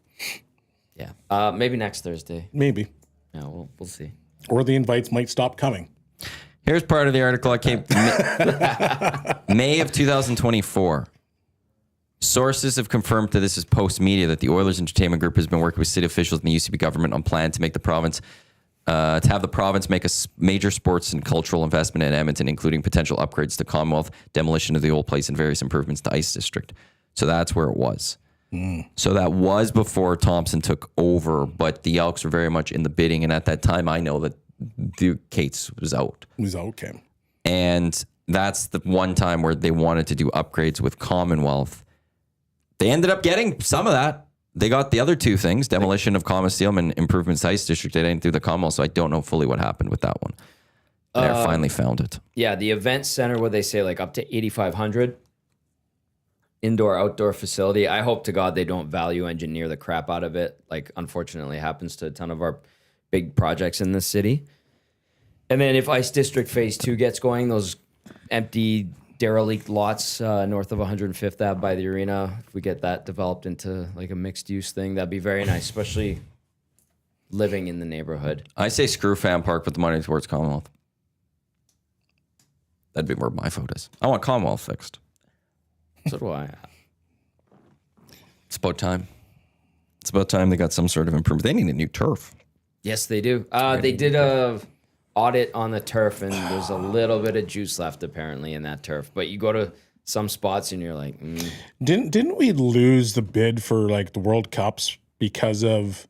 Yeah. Maybe next Thursday. Maybe. Yeah, we'll see. Or the invites might stop coming. Here's part of the article I came May of 2024. Sources have confirmed that this is Post Media that the Oilers Entertainment Group has been working with city officials and the UCB government on plan to make the province to have the province make a major sports and cultural investment in Edmonton, including potential upgrades to Commonwealth, demolition of the old place, and various improvements to Ice District. So that's where it was. So that was before Thompson took over, but the Elks were very much in the bidding. And at that time, I know that the Cates was out. He's okay. And that's the one time where they wanted to do upgrades with Commonwealth. They ended up getting some of that. They got the other two things, demolition of Commonwealth and improvements to Ice District. They didn't do the Commonwealth, so I don't know fully what happened with that one. They finally found it. Yeah, the event center where they say like up to 8,500 indoor outdoor facility. I hope to God they don't value engineer the crap out of it. Like unfortunately happens to a ton of our big projects in this city. And then if Ice District Phase 2 gets going, those empty derelict lots north of 105th Ave by the arena, if we get that developed into like a mixed use thing, that'd be very nice, especially living in the neighborhood. I say screw Fan Park, put the money towards Commonwealth. That'd be where my vote is. I want Commonwealth fixed. So do I. It's about time. It's about time they got some sort of improvement. They need a new turf. Yes, they do. They did a audit on the turf, and there's a little bit of juice left apparently in that turf. But you go to some spots, and you're like, Didn't we lose the bid for like the World Cups because of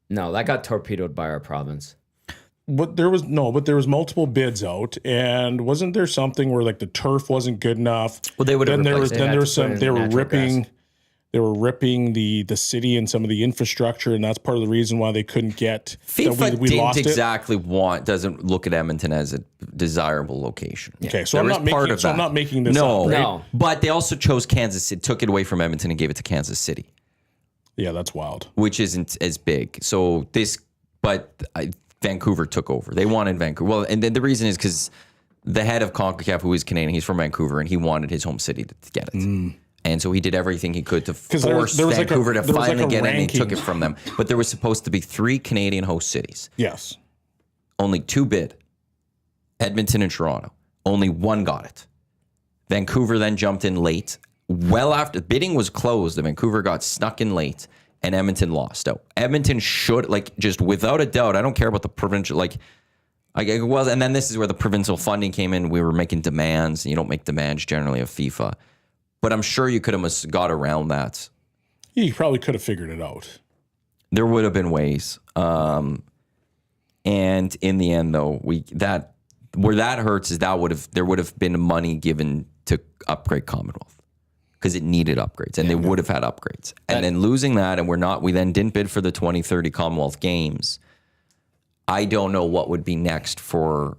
no, that got torpedoed by our province. but there was multiple bids out, and wasn't there something where like the turf wasn't good enough? Well, they would have Then there was replaced it. then there was They had some to they put in were natural ripping grass. they were ripping the city and some of the infrastructure, and that's part of the reason why they couldn't get FIFA that we didn't lost it. exactly doesn't look at Edmonton as a desirable location. Okay, so There I'm was not making part of so I'm that. not making this No, up, right? No. But they also chose Kansas City, took it away from Edmonton and gave it to Kansas City, Yeah, that's wild. which isn't as big. So Vancouver took over. They wanted Vancouver. Well, and then the reason is because the head of CONCACAF, who is Canadian, he's from Vancouver, and he wanted his home city to get it. And so he did everything he could to force there was like Vancouver to there was like finally a get it, and he took ranking. it from them. But there was supposed to be 3 Canadian host cities. Yes. Only 2 bid, Edmonton and Toronto. Only 1 got it. Vancouver then jumped in late. Well after bidding was closed, the Vancouver got snuck in late, and Edmonton lost out. Edmonton should, like, just without a doubt, I don't care about the provincial, like, well, and then this is where the provincial funding came in. We were making demands. You don't make demands generally of FIFA. But I'm sure you could have got around that. You probably could have figured it out. There would have been ways. And in the end, though, where that hurts is there would have been money given to upgrade Commonwealth because it needed upgrades, and they would have had upgrades. And then losing that, and we then didn't bid for the 2030 Commonwealth Games. I don't know what would be next for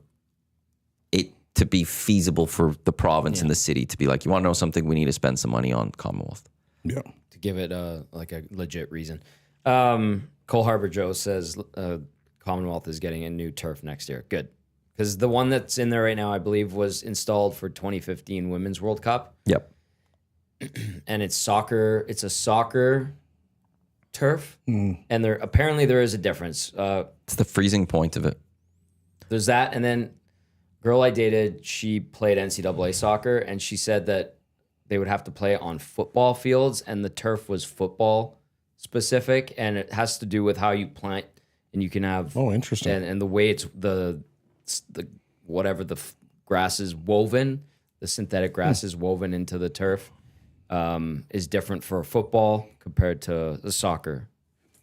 it to be feasible for the province and the city to be like, you want to know something? We need to spend some money on Commonwealth. Yeah. To give it like a legit reason. Cole Harbor Joe says Commonwealth is getting a new turf next year. Good. Because the one that's in there right now, I believe, was installed for 2015 Women's World Cup. Yep. And it's soccer. It's a soccer turf. And there is a difference. It's the freezing point of it. There's that. And then girl I dated, she played NCAA soccer, and she said that they would have to play on football fields, and the turf was football specific, and it has to do with how you plant, and you can have Interesting. and the way it's the whatever the grass is woven, the synthetic grass is woven into the turf, is different for football compared to the soccer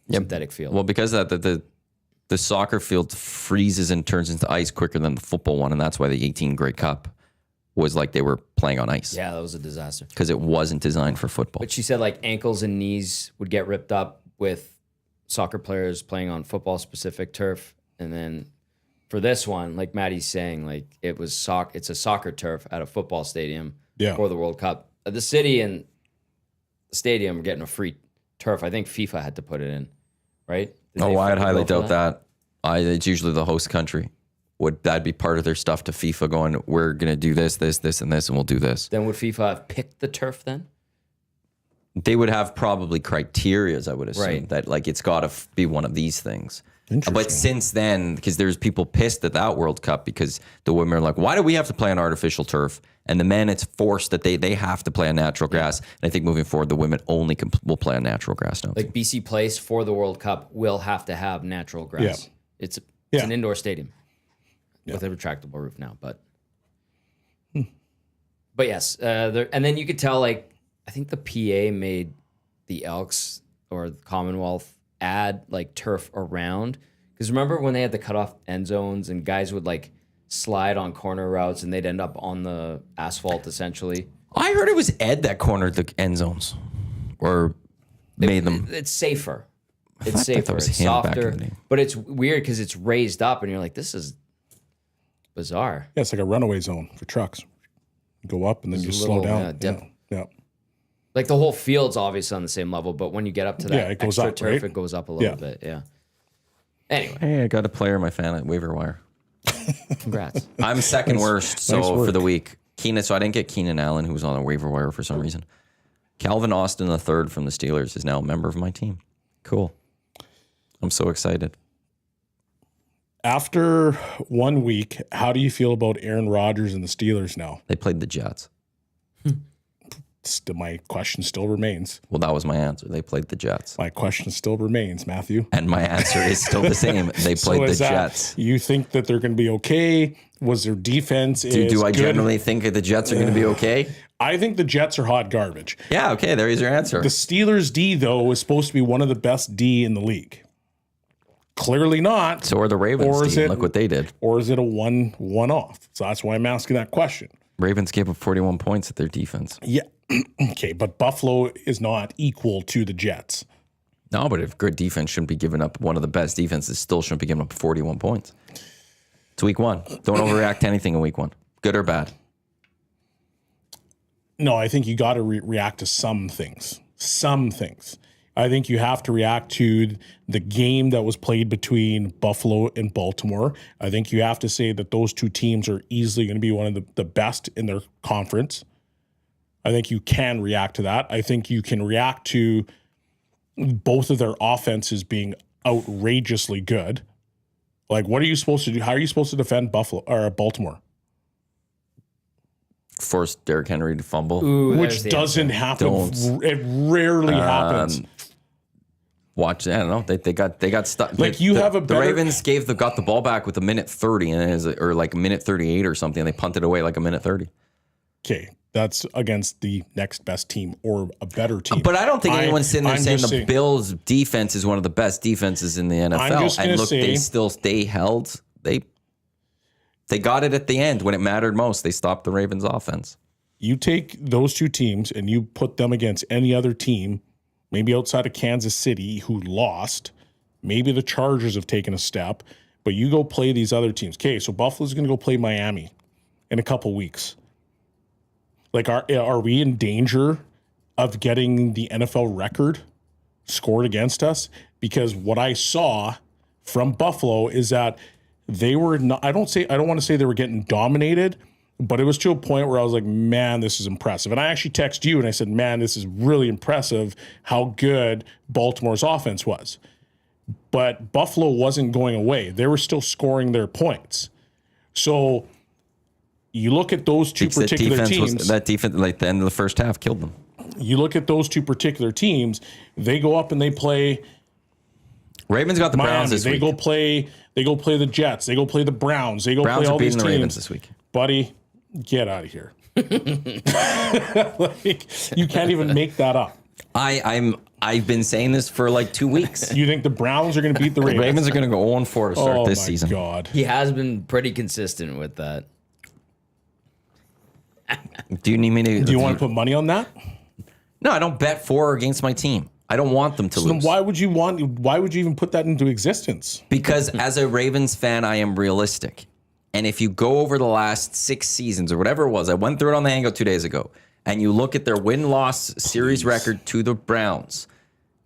synthetic field. Well, because of that, the soccer field freezes and turns into ice quicker than the football one, and that's why the 18 Grey Cup was like they were playing on ice. Yeah, that was a disaster. Because it wasn't designed for football. But she said like ankles and knees would get ripped up with soccer players playing on football specific turf. And then for this one, like Maddie's saying, like it's a soccer turf at a football stadium Yeah. for the World Cup. the city and the stadium are getting a free turf. I think FIFA had to put it in, right? I'd highly doubt that. It's usually the host country. Would that be part of their stuff to FIFA going, we're going to do this, this, this, and this, and we'll do this? Then would FIFA have picked the turf then? They would have probably criterias, I would assume, Right. that like it's got to be one of these things. Interesting. But since then, because there's people pissed at that World Cup because the women are like, why do we have to play on artificial turf? And the men, it's forced that they have to play on natural grass. And I think moving forward, the women only will play on natural grass now. Like BC Place for the World Cup will have to have natural grass. Yeah. It's Yeah. an indoor stadium with a retractable roof now, but yes, and then you could tell, like, I think the PA made the Elks or the Commonwealth add like turf around, because remember when they had the cutoff end zones and guys would like slide on corner routes and they'd end up on the asphalt essentially. I heard it was Ed that cornered the end zones or made them. It's safer. It's thought safer. that was It's him back softer, in the day. but it's weird because it's raised up and you're like, this is bizarre. Yeah, it's like a runaway zone for trucks. You go up and then There's you a slow little, down. dip. Yeah. Like the whole field's obviously on the same level, but when you get up to that Yeah, it goes extra up, turf, right? it goes up a little Yeah. bit. Yeah. Anyway, Hey, I got a player in my fan at waiver wire. congrats. I'm second worst, so nice work. for the week. Keenan, so I didn't get Keenan Allen, who was on a waiver wire for some reason. Calvin Austin III from the Steelers is now a member of my team. Cool. I'm so excited. After 1 week, how do you feel about Aaron Rodgers and the Steelers now? They played the Jets. My question still remains. Well, that was my answer. They played the Jets. My question still remains, Matthew. And my answer is still the same. They played the is that- Jets. You think that they're going to be okay? Was their defense Do I good? generally think that the Jets are going to be okay? I think the Jets are hot garbage. Yeah, okay, there's your answer. The Steelers D, though, is supposed to be one of the best D in the league. Clearly not. So are the Ravens Or is team. it- Look what they did. Or is it a one-off? So that's why I'm asking that question. Ravens gave up 41 points at their defense. Yeah. Okay, but Buffalo is not equal to the Jets. No, but if good defense shouldn't be giving up, one of the best defenses still shouldn't be giving up 41 points. It's week one. Don't overreact to anything in week one, good or bad. No, I think you got to react to some things. Some things. I think you have to react to the game that was played between Buffalo and Baltimore. I think you have to say that those two teams are easily going to be one of the best in their conference. I think you can react to that. I think you can react to both of their offenses being outrageously good. Like, what are you supposed to do? How are you supposed to defend Buffalo or Baltimore? Forced Derrick Henry to fumble. Ooh, there's Which the doesn't answer. happen. It rarely happens. Watch, I don't know. They got stuck. Like, you have a the better- Ravens got the ball back with a minute 30 or like a minute 38 or something. And they punted away like a minute 30. Okay, that's against the next best team or a better team. But I don't think anyone's sitting there I'm saying just the Bills' defense is one of the best defenses in the NFL. just And gonna look, they held. They got it at the end when it mattered most. They stopped the Ravens' offense. You take those two teams and you put them against any other team, maybe outside of Kansas City, who lost. Maybe the Chargers have taken a step, but you go play these other teams. Okay, so Buffalo's going to go play Miami in a couple weeks. Like, are we in danger of getting the NFL record scored against us? Because what I saw from Buffalo is that they were not, I don't want to say they were getting dominated, but it was to a point where I was like, man, this is impressive. And I actually texted you and I said, man, this is really impressive how good Baltimore's offense was. But Buffalo wasn't going away. They were still scoring their points. So you look at those two particular teams. That defense, like the end of the first half, killed them. You look at those two particular teams, they go up and they play Ravens got the Miami. Browns this They week. go play the Jets. They go play the Browns. They go Browns play are all these beating the teams. Ravens this week. Buddy, get out of here. Like, you can't even make that up. I've been saying this for like 2 weeks. You think the Browns are going to beat the The Ravens? Ravens are going to go 0-4 to start this season. Oh, my God. He has been pretty consistent with that. Do you need me to? Do you want to put money on that? No, I don't bet for or against my team. I don't want them to Then lose. why would you even put that into existence? Because as a Ravens fan, I am realistic. And if you go over the last 6 seasons or whatever it was, I went through it on the Hangout 2 days ago. and you look at their win-loss series record to the Browns,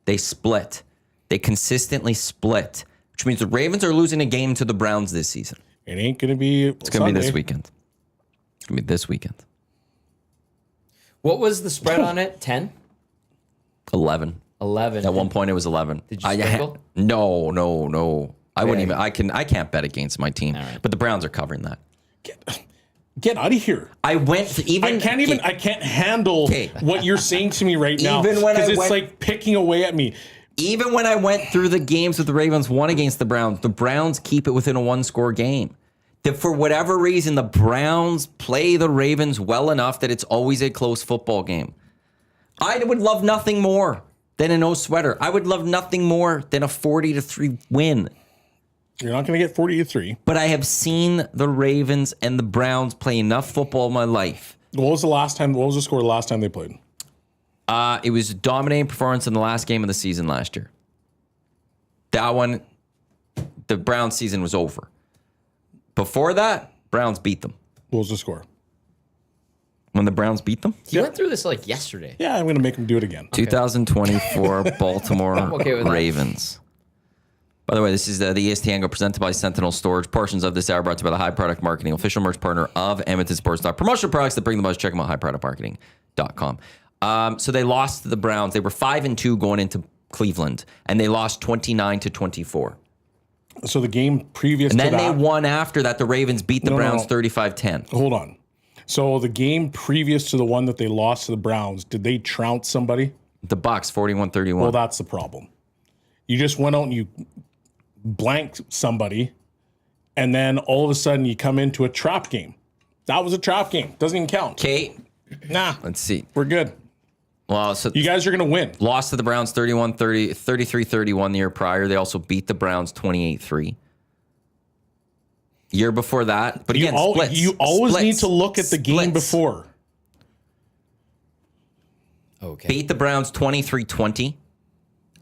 they split. They consistently split, which means the Ravens are losing a game to the Browns this season. It ain't going to be It's going to be this weekend. It's going to be this weekend. What was the spread on it? 10? 11. 11. At one point, it was 11. Did you sprinkle? No. I wouldn't even. I can't bet against my team. Right. But the Browns are covering that. Get out of here. I went even. I can't handle what you're saying to me right now. Even when because it's went, like picking away at me. Even when I went through the games that the Ravens won against the Browns keep it within a one-score game. That for whatever reason, the Browns play the Ravens well enough that it's always a close football game. I would love nothing more than a no sweater. I would love nothing more than a 40-3 win. You're not going to get 40-3. But I have seen the Ravens and the Browns play enough football in my life. What was the score the last time they played? It was a dominating performance in the last game of the season last year. That one, the Browns season was over. Before that, Browns beat them. What was the score? When the Browns beat them? You went through this like yesterday. Yeah, I'm going to make them do it again. 2024 Baltimore okay with that. Ravens. By the way, this is the EST Hangout presented by Sentinel Storage. Portions of this hour brought to you by the High Product Marketing, official merch partner of Edmonton Sports Talk. Promotional products that bring the buzz. Check them out, highproductmarketing.com. So they lost to the Browns. They were 5-2 going into Cleveland, and they lost 29-24. So the game previous And to then that, they won after that. The Ravens beat the Browns 35-10. Hold on. So the game previous to the one that they lost to the Browns, did they trounce somebody? The Bucks 41-31. Well, that's the problem. You just went out and you blanked somebody, and then all of a sudden you come into a trap game. That was a trap game. Doesn't even count. Kate, Nah. let's see. We're good. Well, so You guys are going to win. lost to the Browns 33-31 the year prior. They also beat the Browns 28-3. Year before that, but again, You always need to look at the game before. Okay. Beat the Browns 23-20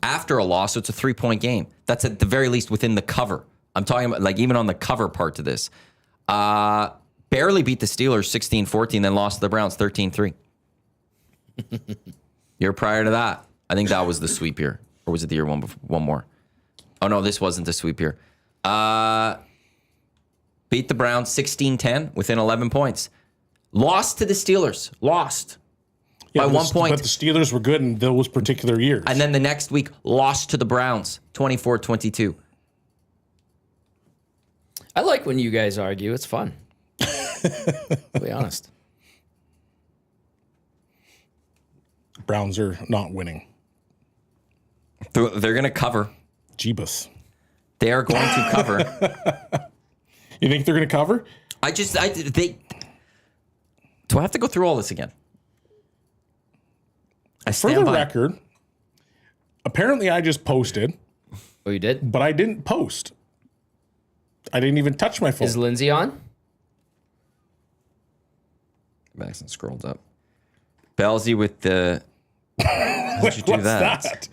after a loss, so it's a 3-point game. That's at the very least within the cover. I'm talking about like even on the cover part to this. Barely beat the Steelers 16-14, then lost to the Browns 13-3. Year prior to that, I think that was the sweep year. Or was it the year one more? Oh, no, this wasn't the sweep year. Beat the Browns 16-10 within 11 points. Lost to the Steelers. Lost by 1 point. But the Steelers were good in those particular years. And then the next week, lost to the Browns 24-22. I like when you guys argue. It's fun. To be honest. Browns are not winning. They're going to cover. Jeebus. They are going to cover. You think they're going to cover? Do I have to go through all this again? For the record, apparently I just posted, Oh, you did? but I didn't post. I didn't even touch my phone. Is Lindsay on? Max and scrolled up. Belsey with the. How'd you do What's that?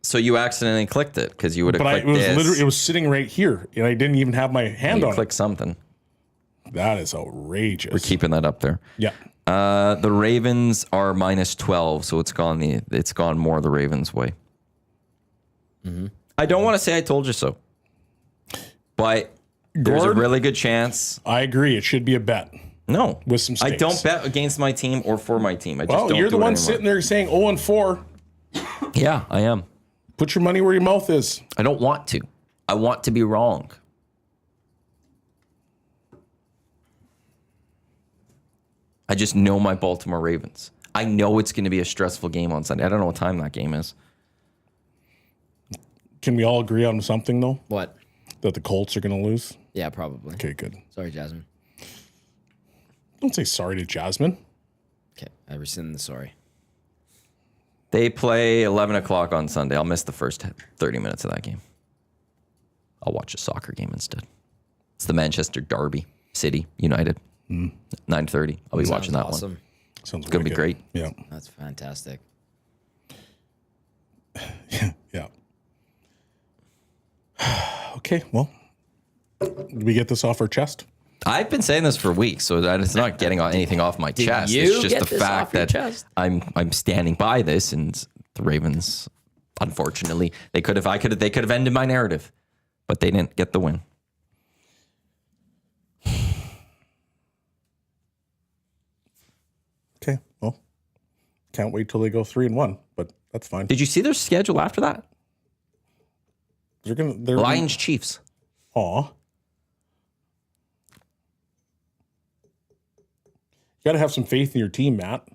So you accidentally clicked it because you would have But clicked it was this. literally, it was sitting right here, and I didn't even have my hand You on clicked it. something. That is outrageous. We're keeping that up there. Yeah. The Ravens are minus 12, so it's gone more the Ravens' way. Mm-hmm. I don't want to say I told you so, but there's a Gord? really good chance. I agree. It should be a bet. No, With some I stakes. don't bet against my team or for my team. I just Well, don't you're the do it one anymore. sitting there saying 0-4. Yeah, I am. Put your money where your mouth is. I don't want to. I want to be wrong. I just know my Baltimore Ravens. I know it's going to be a stressful game on Sunday. I don't know what time that game is. Can we all agree on something, though? What? That the Colts are going to lose? Yeah, probably. Okay, good. Sorry, Jasmine. Don't say sorry to Jasmine. Okay, I rescind the sorry. They play 11 o'clock on Sunday. I'll miss the first 30 minutes of that game. I'll watch a soccer game instead. It's the Manchester Derby, City United. 9:30. I'll be watching that awesome. one. Sounds It's going to be great. Yeah. That's fantastic. Yeah. Okay, well, did we get this off our chest? I've been saying this for weeks, so that it's not getting anything off my chest. you It's just get the this fact off your that chest? I'm standing by this, and the Ravens, unfortunately, they could have ended my narrative, but they didn't get the win. Okay, well, can't wait till they go 3-1, but that's fine. Did you see their schedule after that? They're Lions, Chiefs. Aw. You got to have some faith in your team, Matt.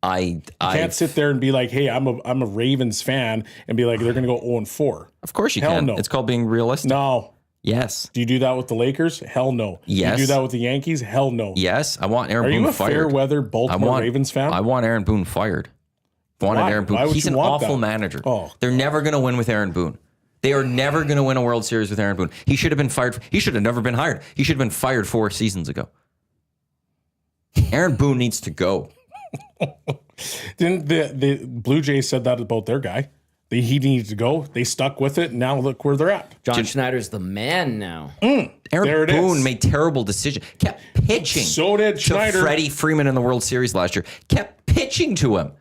I Can't sit there and be like, "Hey, I'm a Ravens fan," and be like, "They're going to go 0-4." Of course you Hell can. no. It's called being realistic. No. Yes. Do you do that with the Lakers? Hell no. Yes. Do you do that with the Yankees? Hell no. Yes. I want Aaron Are Boone you a fired. fair weather Baltimore Ravens fan? I want Aaron Boone fired. Wanted Why? Aaron Boone. Why would He's you an want awful that? manager. Oh. They're never going to win with Aaron Boone. They are never going to win a World Series with Aaron Boone. He should have been fired. He should have never been hired. He should have been fired 4 seasons ago. Aaron Boone needs to go. Didn't the Blue Jays said that about their guy? He needed to go. They stuck with it. And now look where they're at. John Schneider's the man now. Aaron There it Boone is. made terrible decisions. Kept pitching. So did to Schneider. Freddie Freeman in the World Series last year. Kept pitching to him.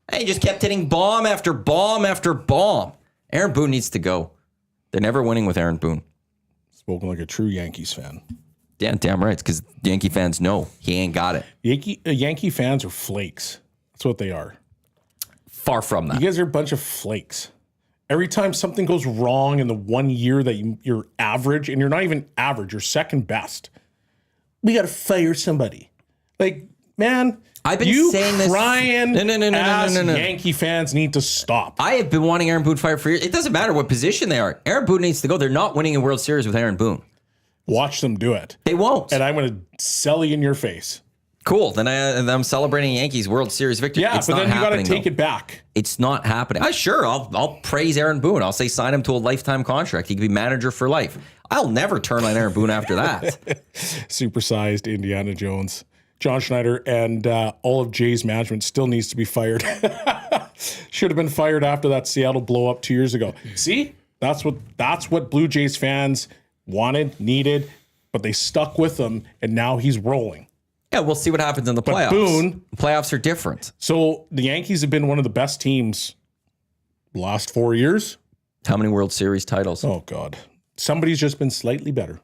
And he just kept hitting bomb after bomb after bomb. Aaron Boone needs to go. They're never winning with Aaron Boone. Spoken like a true Yankees fan. Damn right. It's because Yankee fans know he ain't got it. Yankee fans are flakes. That's what they are. Far from that. You guys are a bunch of flakes. Every time something goes wrong in the 1 year that you're average, and you're not even average, you're second best, we got to fire somebody. Like, man, I've been you saying this. crying No. Yankee fans need to stop. I have been wanting Aaron Boone fired for years. It doesn't matter what position they are. Aaron Boone needs to go. They're not winning a World Series with Aaron Boone. Watch them do it. They won't. And I'm going to sell you in your face. Cool. Then I'm celebrating Yankees World Series victory. Yeah, It's but not then you got to happening, take though. it back. It's not happening. Sure, I'll praise Aaron Boone. I'll say sign him to a lifetime contract. He could be manager for life. I'll never turn on Aaron Boone after that. Supersized Indiana Jones. John Schneider and all of Jay's management still needs to be fired. Should have been fired after that Seattle blow up 2 years ago. See, that's what Blue Jays fans wanted, needed, but they stuck with him, and now he's rolling. Yeah, we'll see what happens in the playoffs. Boone- Playoffs are different. So the Yankees have been one of the best teams the last 4 years. How many World Series titles? Oh God, somebody's just been slightly better,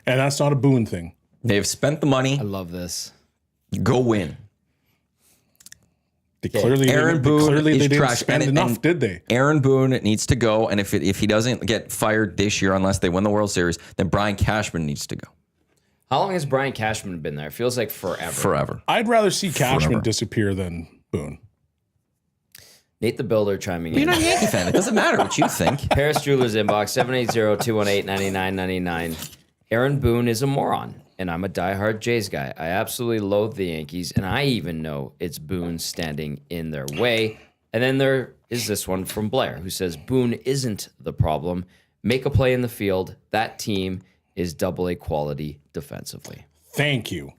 and that's not a Boone thing. They've spent the money. I love this. Go win. They clearly Aaron didn't, Boone clearly is they didn't trash. spend enough, did they? Aaron Boone needs to go, and if he doesn't get fired this year unless they win the World Series, then Brian Cashman needs to go. How long has Brian Cashman been there? It feels like forever. Forever. I'd rather see Cashman Forever. disappear than Boone. Nate the Builder chiming in. You're not a Yankee fan. It doesn't matter what you think. Paris Jewelers inbox 780-218-9999. Aaron Boone is a moron, and I'm a diehard Jays guy. I absolutely loathe the Yankees, and I even know it's Boone standing in their way. And then there is this one from Blair, who says Boone isn't the problem. Make a play in the field. That team is double A quality defensively. Thank you.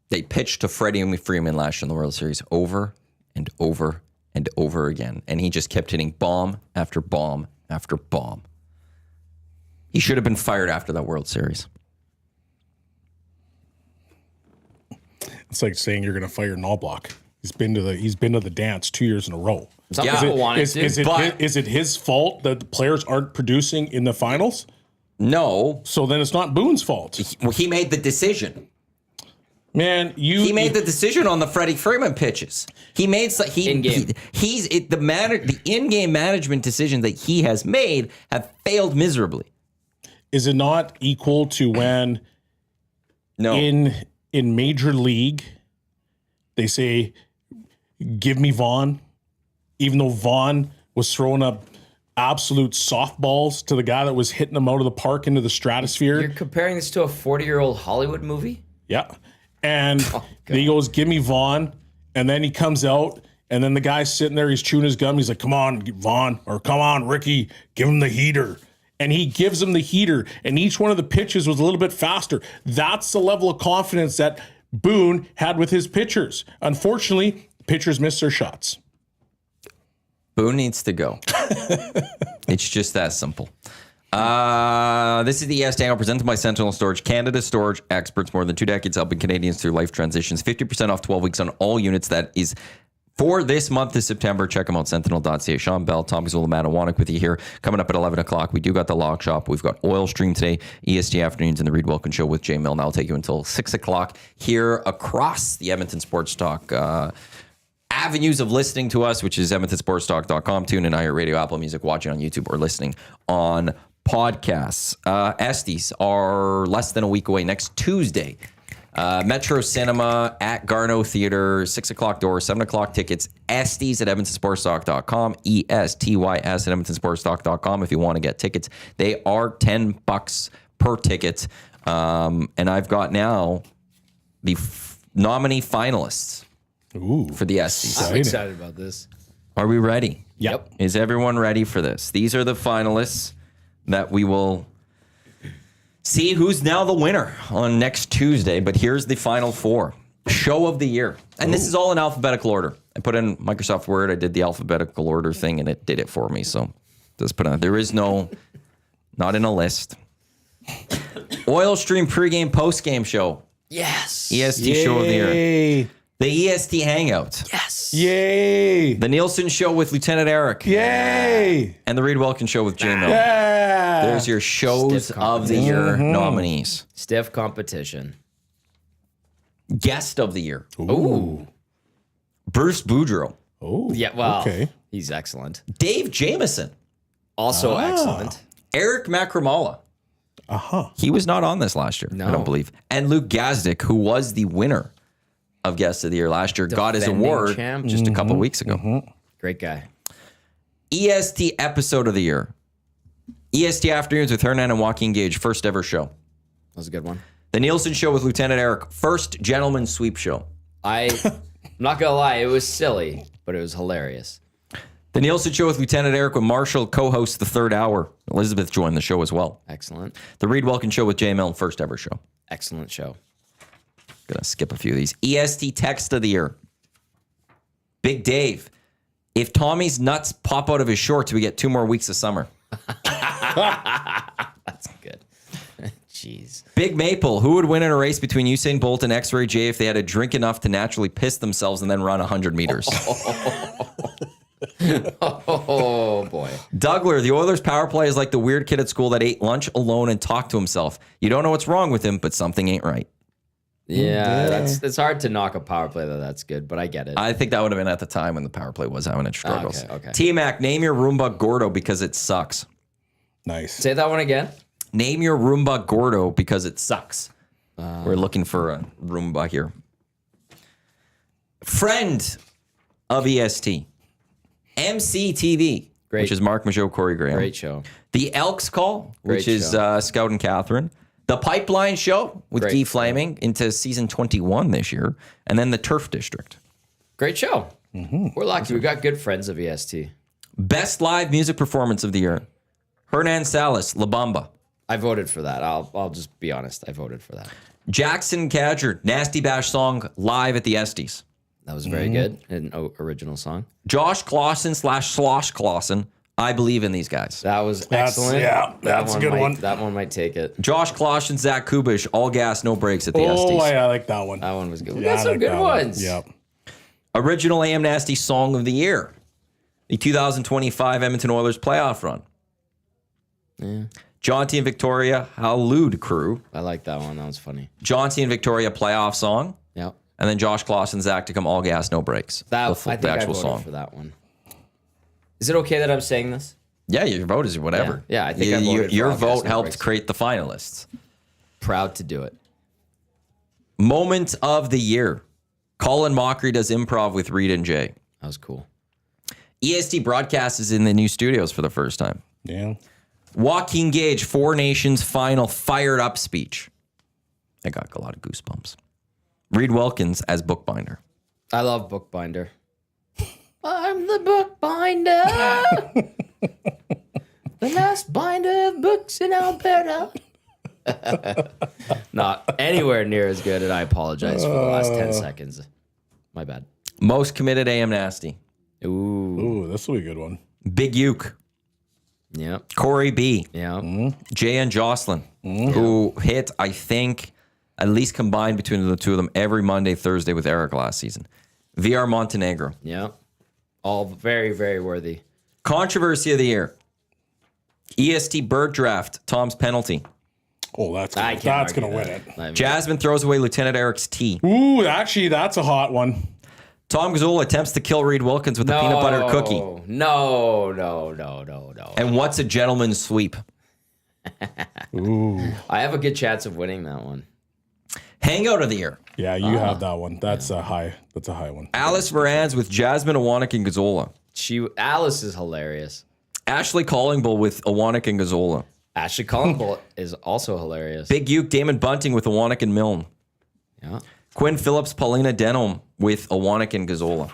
They pitched to Freddie Freeman last year in the World Series over and over and over again. And he just kept hitting bomb after bomb after bomb. He should have been fired after that World Series. It's like saying you're going to fire Knobloch. He's been to the dance 2 years in a row. Some Yeah. people want it Is to. it his fault that the players aren't producing in the finals? No. So then it's not Boone's fault. Well, he made the decision. Man, He made the decision on the Freddie Freeman pitches. He made In-game. the in-game management decisions that he has made have failed miserably. Is it not equal to when No. in Major League they say, give me Vaughn, even though Vaughn was throwing up absolute softballs to the guy that was hitting him out of the park into the stratosphere? You're comparing this to a 40-year-old Hollywood movie? Yeah. And he goes, give me Vaughn. And then he comes out, and then the guy's sitting there, he's chewing his gum. He's like, come on, Vaughn, or come on, Ricky, give him the heater. And he gives him the heater, and each one of the pitches was a little bit faster. That's the level of confidence that Boone had with his pitchers. Unfortunately, pitchers missed their shots. Boone needs to go. It's just that simple. This is the EST Hangout presented by Sentinel Storage, Canada's storage experts, more than 2 decades helping Canadians through life transitions. 50% off 12 weeks on all units. That is for this month of September. Check them out, sentinel.ca. Shawn Belle, Gazzola and Matt Iwanyk with you here. Coming up at 11 o'clock, we do got the Lock Shop. We've got Oil Stream today, EST Afternoons, and the Reed Wilkins Show with Jay Milne. I'll take you until 6 o'clock here across the Edmonton Sports Talk avenues of listening to us, which is edmontonsportstalk.com, tune in, iHeartRadio, Apple Music, watching on YouTube, or listening on podcasts. ESTYs are less than a week away next Tuesday. Metro Cinema at Garneau Theater, 6 o'clock door, 7 o'clock tickets. ESTYs at edmontonsportstalk.com, ESTYS at edmontonsportstalk.com if you want to get tickets. They are $10 per ticket. And I've got now the nominee finalists for the ESTYs. I'm excited about this. Are we ready? Yep. Is everyone ready for this? These are the finalists that we will see who's now the winner on next Tuesday. But here's the final 4. Show of the year. And this is all in alphabetical order. I put in Microsoft Word. I did the alphabetical order thing, and it did it for me. So just put on. There is no, not in a list. Oil Stream pregame, postgame show. Yes. EST Show of the Year. The EST Hangout. Yes. Yay! The Nielsen Show with Lieutenant Eric. Yay! And the Reed Wilkins Show with Jay Milne. Yeah! There's your shows of the year nominees. Stiff competition. Guest of the year. Ooh. Bruce Boudreau. Oh, Yeah, well, okay. he's excellent. Dave Jameson. Also excellent. Eric Macramala. He was not on this last year, I don't believe. And Luke Gazdick, who was the winner of Guest of the Year last year, got his Defending award champ. just a couple weeks ago. Great guy. EST Episode of the Year. EST Afternoons with Hernan and Joaquin Gage, first ever show. That was a good one. The Nielsen Show with Lieutenant Eric, first gentleman sweep show. I'm not going to lie, it was silly, but it was hilarious. The Nielsen Show with Lieutenant Eric with Marshall co-hosts the third hour. Elizabeth joined the show as well. Excellent. The Reed Wilkins Show with Jay Milne, first ever show. Excellent show. Gonna skip a few of these. EST Text of the Year. Big Dave. If Tommy's nuts pop out of his shorts, we get 2 more weeks of summer. That's good. Jeez. Big Maple. Who would win in a race between Usain Bolt and X-Ray J if they had to drink enough to naturally piss themselves and then run 100 meters? Oh, boy. Dougler. The Oilers power play is like the weird kid at school that ate lunch alone and talked to himself. You don't know what's wrong with him, but something ain't right. Yeah, it's hard to knock a power play, though. That's good, but I get it. I think that would have been at the time when the power play was having its struggles. Okay. T-Mac, name your Roomba Gordo because it sucks. Nice. Say that one again. Name your Roomba Gordo because it sucks. We're looking for a Roomba here. Friend of EST. MCTV, Great. which is Mark Majot, Corey Graham. Great show. The Elks Call, which Great is show. Scout and Catherine. The Pipeline Show with Great Guy show. Flaming into season 21 this year. And then the Turf District. Great show. We're lucky. We got good friends of EST. Best live music performance of the year. Hernan Salas, La Bamba. I voted for that. I'll just be honest. I voted for that. Jackson Cadger, Nasty Bash song live at the Esties. That was very good. An original song. Josh Clausen / Slosh Clausen. I believe in these guys. That was That's- excellent. yeah, that's a good one. That one might take it. Josh Clausen, Zach Kubish, all gas, no brakes at the Oh, Esties. I like that one. That one was good. We Yeah, got I some like good that one. ones. Yep. Original AM Nasty Song of the Year. The 2025 Edmonton Oilers playoff run. Yeah. Jonty and Victoria Halud Crew. I like that one. That was funny. Jonty and Victoria playoff song. Yep. And then Josh Clausen, Zach to come all gas, no brakes. That the, full, I think the I actual voted song. for that one. Is it okay that I'm saying this? Yeah, your vote is whatever. Yeah, I think I voted for your all gas, vote no helped brakes. create the finalists. Proud to do it. Moment of the year. Colin Mockery does improv with Reed and Jay. That was cool. EST broadcast is in the new studios for the first time. Yeah. Joaquin Gage, Four Nations final fired up speech. I got a lot of goosebumps. Reed Wilkins as bookbinder. I love Bookbinder. I'm the bookbinder. The last binder of books in Alberta. Not anywhere near as good, and I apologize for the last 10 seconds. My bad. Most committed AM Nasty. Ooh. Ooh, this will be a good one. Big Uke. Yep. Corey B. Yeah. Jay and Jocelyn, who hit, I think, at least combined between the two of them every Monday, Thursday with Eric last season. VR Montenegro. Yeah. All very, very worthy. Controversy of the year. EST Bird Draft, Tom's penalty. Oh, that's I gonna, can't that's argue gonna win that. it. I mean, Jasmine throws away Lieutenant Eric's tee. Ooh, actually, that's a hot one. Tom Gazzola attempts to kill Reed Wilkins with a peanut butter cookie. No. And what's a gentleman's sweep? Ooh. I have a good chance of winning that one. Hangout of the year. Yeah, you have that one. That's a high one. Alice Moran's with Jasmine Iwanyk and Gazzola. Alice is hilarious. Ashley Collingbull with Iwanyk and Gazzola. Ashley Collingbull is also hilarious. Big Uke Damon Bunting with Iwanyk and Milne. Yeah. Quinn Phillips, Paulina Denholm with Iwanyk and Gazzola.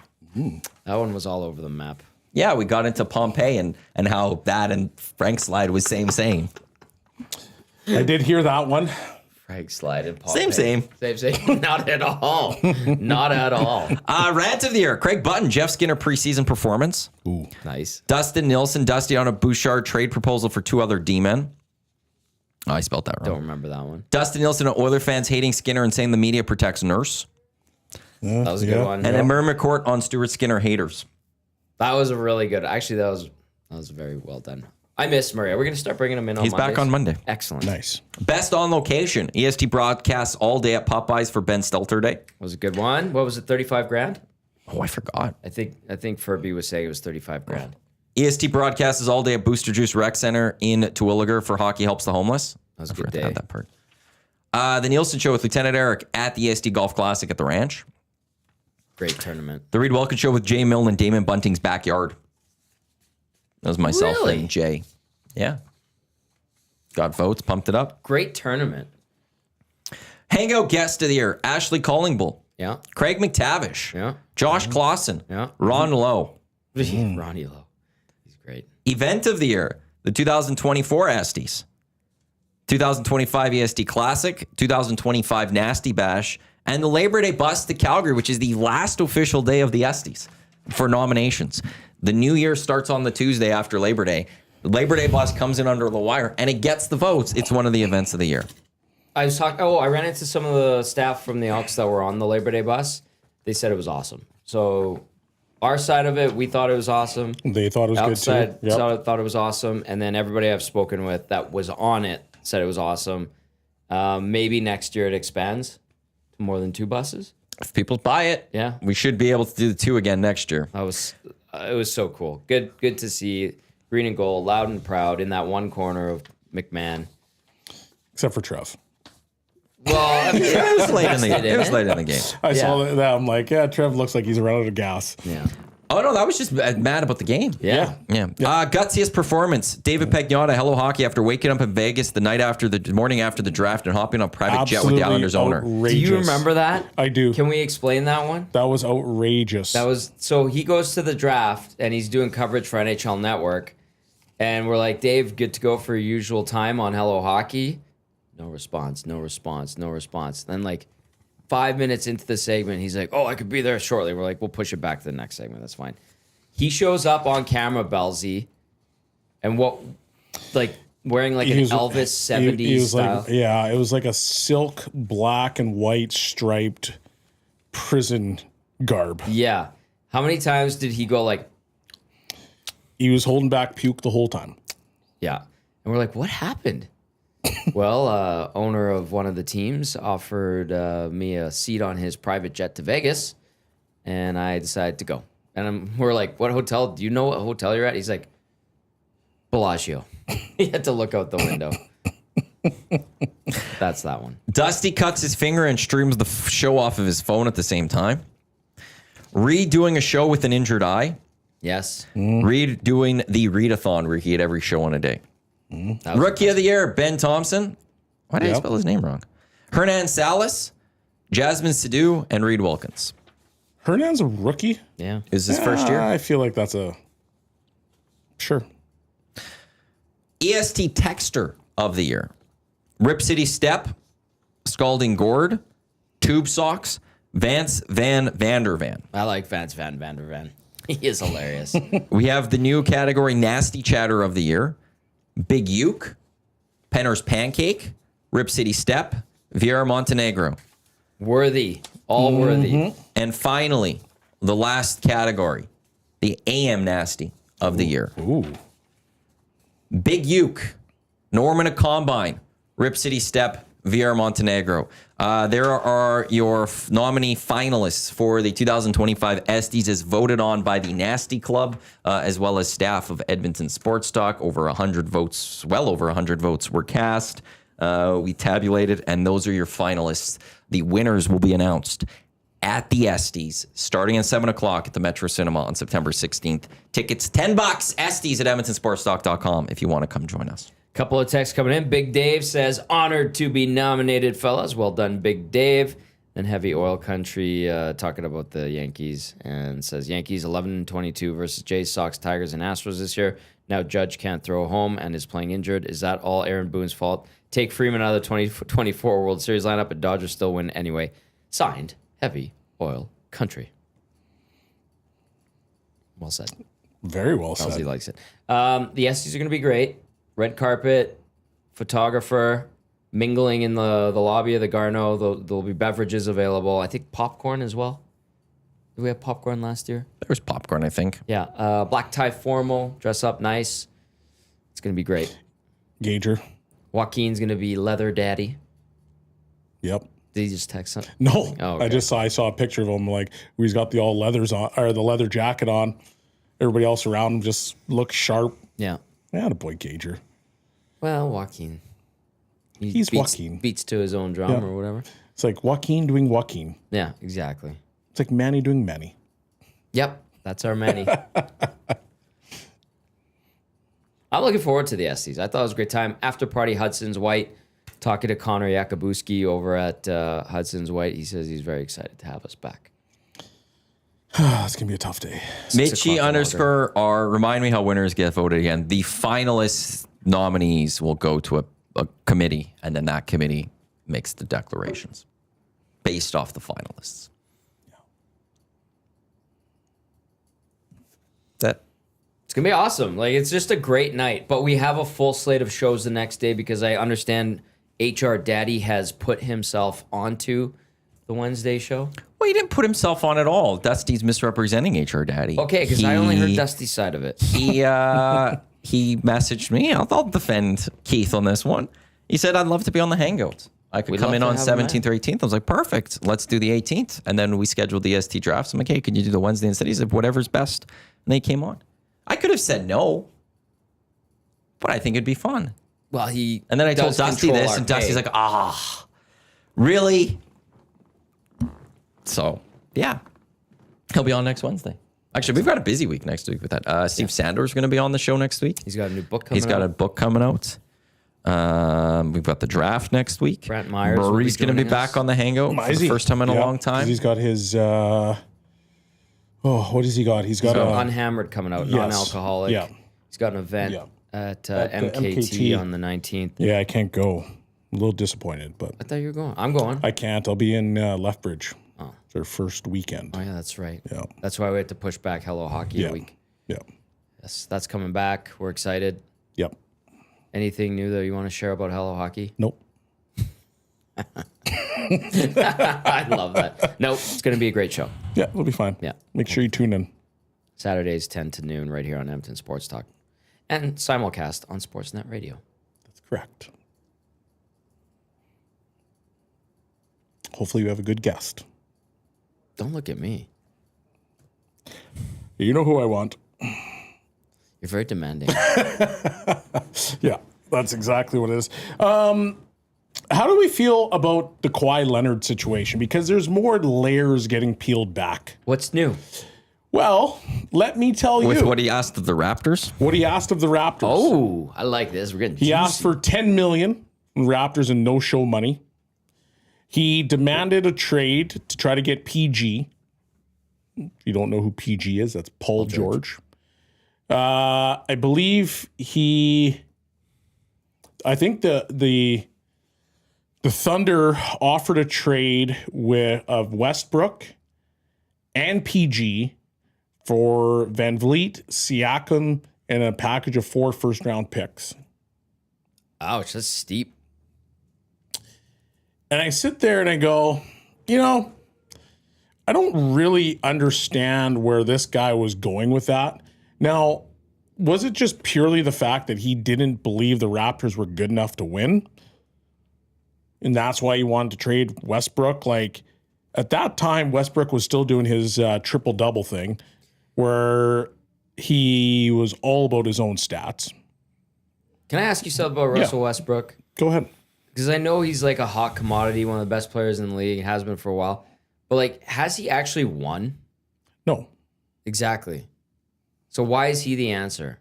That one was all over the map. Yeah, we got into Pompeii and how that and Frank Slide was same. I did hear that one. Frank Slide and Paul. Same. Not at all. Not at all. Rant of the year. Craig Button, Jeff Skinner preseason performance. Ooh. Nice. Dustin Nilsson, Dusty on a Bouchard trade proposal for 2 other D-men. Oh, I spelled that wrong. Don't remember that one. Dustin Nilsson, Oiler fans hating Skinner and saying the media protects Nurse. That was a good one. And then Murray McCourt on Stuart Skinner haters. That was a really good. Actually, that was very well done. I miss Murray. Are we going to start bringing him in on He's Mondays? back on Monday. Excellent. Nice. Best on location. EST broadcasts all day at Popeyes for Ben Stelter Day. Was a good one. What was it? 35 grand? Oh, I forgot. I think Furby was saying it was 35 grand. EST broadcasts all day at Booster Juice Rec Center in Terwilliger for Hockey Helps the Homeless. That was a I good forgot to day. add that part. The Nielsen Show with Lieutenant Eric at the EST Golf Classic at the Ranch. Great tournament. The Reed Wilkins Show with Jay Milne and Damon Bunting's backyard. That was myself Really? and Jay. Yeah. Got votes, pumped it up. Great tournament. Hangout guest of the year, Ashley Collingbull. Yeah. Craig McTavish. Yeah. Josh Clausen. Yeah. Ron Lowe. Ronnie Lowe. He's great. Event of the year, the 2024 ESTYs. 2025 EST Classic, 2025 Nasty Bash, and the Labor Day bus to Calgary, which is the last official day of the ESTYs for nominations. The new year starts on the Tuesday after Labor Day. The Labor Day bus comes in under the wire, and it gets the votes. It's one of the events of the year. I ran into some of the staff from the Elks that were on the Labor Day bus. They said it was awesome. So our side of it, we thought it was awesome. They thought it was Outside good too. Yep. thought it was awesome. And then everybody I've spoken with that was on it said it was awesome. Maybe next year it expands to more than 2 buses. If people buy it, Yeah. we should be able to do the 2 again next year. It was so cool. Good to see green and gold, loud and proud in that one corner of McMahon. Except for Trev. Well, It was late in the Invested in it was it. late in the game. I saw that. I'm like, yeah, Trev looks like he's running out of gas. yeah. Oh no, that was just mad about the game. Yeah. Yeah. Gutsiest performance. David Pagnotta, Hello Hockey, after waking up in Vegas the morning after the draft and hopping on a private jet with the Islanders owner. Outrageous. Do you remember that? I do. Can we explain that one? That was outrageous. So he goes to the draft and he's doing coverage for NHL Network. And we're like, Dave, good to go for your usual time on Hello Hockey. No response. Then like 5 minutes into the segment, he's like, oh, I could be there shortly. We're like, we'll push it back to the next segment. That's fine. He shows up on camera, Belzy, and wearing like an Elvis 70s he was style. like, yeah, it was like a silk black and white striped prison garb. Yeah. How many times did he go like, He was holding back puke the whole time. yeah. And we're like, what happened? Well, owner of one of the teams offered me a seat on his private jet to Vegas, and I decided to go. And we're like, what hotel? Do you know what hotel you're at? He's like, Bellagio. He had to look out the window. That's that one. Dusty cuts his finger and streams the show off of his phone at the same time. Reed doing a show with an injured eye. Yes. Reed doing the readathon where he had every show in a day. That was Rookie of the year, Ben Thompson. Why did I Yep. spell his name wrong? Hernan Salas, Jasmine Sidhu, and Reed Wilkins. Hernan's a rookie. Yeah. Is his first year? I feel like that's a sure. EST Texter of the year. Rip City Step, Scalding Gourd, Tube Socks, Vance Van Vandervan. I like Vance Van Vandervan. He is hilarious. We have the new category Nasty Chatter of the year. Big Uke, Penner's Pancake, Rip City Step, Vieira Montenegro. Worthy. All worthy. And finally, the last category, the AM Nasty of the year. Ooh. Big Uke, Norman a Combine, Rip City Step, Vieira Montenegro. There are your nominee finalists for the 2025 ESTYs as voted on by the Nasty Club, as well as staff of Edmonton Sports Talk. Over 100 votes, well over 100 votes were cast. We tabulated, and those are your finalists. The winners will be announced at the ESTYs starting at 7 o'clock at the Metro Cinema on September 16th. Tickets $10. ESTYs at EdmontonSportsTalk.com if you want to come join us. Couple of texts coming in. Big Dave says, honored to be nominated, fellas. Well done, Big Dave. Then Heavy Oil Country talking about the Yankees and says, Yankees 11-22 versus Jays, Sox, Tigers, and Astros this year. Now Judge can't throw home and is playing injured. Is that all Aaron Boone's fault? Take Freeman out of the 2024 World Series lineup, and Dodgers still win anyway. Signed, Heavy Oil Country. Well said. Very well said. He likes it. The ESTYs are going to be great. Red carpet, photographer, mingling in the lobby of the Garneau. There'll be beverages available. I think popcorn as well. Did we have popcorn last year? There was popcorn, I think. Yeah. Black tie formal, dress up nice. It's going to be great. Gager. Joaquin's going to be leather daddy. Yep. Did he just text something? No, Oh, okay. I saw a picture of him like he's got the all leathers on, or the leather jacket on. Everybody else around him just looks sharp. Yeah. Yeah, the boy Gager. Well, Joaquin. He's Joaquin. Beats to his own drum or whatever. It's like Joaquin doing Joaquin. Yeah, exactly. It's like Manny doing Manny. Yep, that's our Manny. I'm looking forward to the ESTYs. I thought it was a great time. After party, Hudson's White. Talking to Connor Yakubuski over at Hudson's White. He says he's very excited to have us back. It's going to be a tough day. Mitchie _R, remind me how winners get voted again. The finalists nominees will go to a committee, and then that committee makes the declarations based off the finalists. That It's going to be awesome. Like, it's just a great night. But we have a full slate of shows the next day because I understand HR Daddy has put himself onto the Wednesday show. Well, he didn't put himself on at all. Dusty's misrepresenting HR Daddy. Okay, because I only heard Dusty's side of it. He messaged me. I'll defend Keith on this one. He said, I'd love to be on the Hangout. I could We'd come in love on to have him 17th or 18th. I was like, perfect. Let's do the 18th. And then we scheduled the ST drafts. I'm like, hey, can you do the Wednesday instead? He said, whatever's best. And they came on. I could have said no, but I think it'd be fun. Well, he And then I told does Dusty control this, our and Dusty's pay. like, really? So, yeah. He'll be on next Wednesday. Actually, we've got a busy week next week with that. Steve Sandor's going to be on the show next week. He's got a new book coming out. He's got a book coming out. We've got the draft next week. Brent Myers will be Murray's going to be joining back us. on the Hangout for the first time in a long time. He's got his, what has he got? He's got Unhammered coming out, yes. non-alcoholic. Yeah. He's got an event Yeah. at the MKT on the 19th. Yeah, I can't go. I'm a little disappointed, but I thought you were going. I'm going. I can't. I'll be in Lethbridge. Oh. It's their first weekend. Oh, yeah, that's right. Yeah. That's why we had to push back Hello Hockey a week. Yeah. Yes, that's coming back. We're excited. Yep. Anything new that you want to share about Hello Hockey? Nope. I love that. Nope, it's going to be a great show. Yeah, it'll be fine. Yeah. Make sure you tune in. Saturdays 10 to noon right here on Edmonton Sports Talk. And simulcast on Sportsnet Radio. That's correct. Hopefully you have a good guest. Don't look at me. You know who I want. You're very demanding. Yeah, that's exactly what it is. How do we feel about the Kawhi Leonard situation? Because there's more layers getting peeled back. What's new? Well, let me tell With you what he asked of the Raptors. what he asked of the Raptors. Oh, I like this. We're getting He juicy. asked for $10 million in Raptors and no show money. He demanded a trade to try to get PG. If you don't know who PG is, that's Paul George. I believe I think the Thunder offered a trade of Westbrook and PG for Van Vliet, Siakam, and a package of 4 first-round picks. Ouch, that's steep. And I sit there and I go, I don't really understand where this guy was going with that. Now, was it just purely the fact that he didn't believe the Raptors were good enough to win? And that's why he wanted to trade Westbrook? Like, at that time, Westbrook was still doing his triple-double thing where he was all about his own stats. Can I ask you something about Russell Westbrook? Go ahead. Because I know he's like a hot commodity, one of the best players in the league, has been for a while. But like, has he actually won? No. Exactly. So why is he the answer?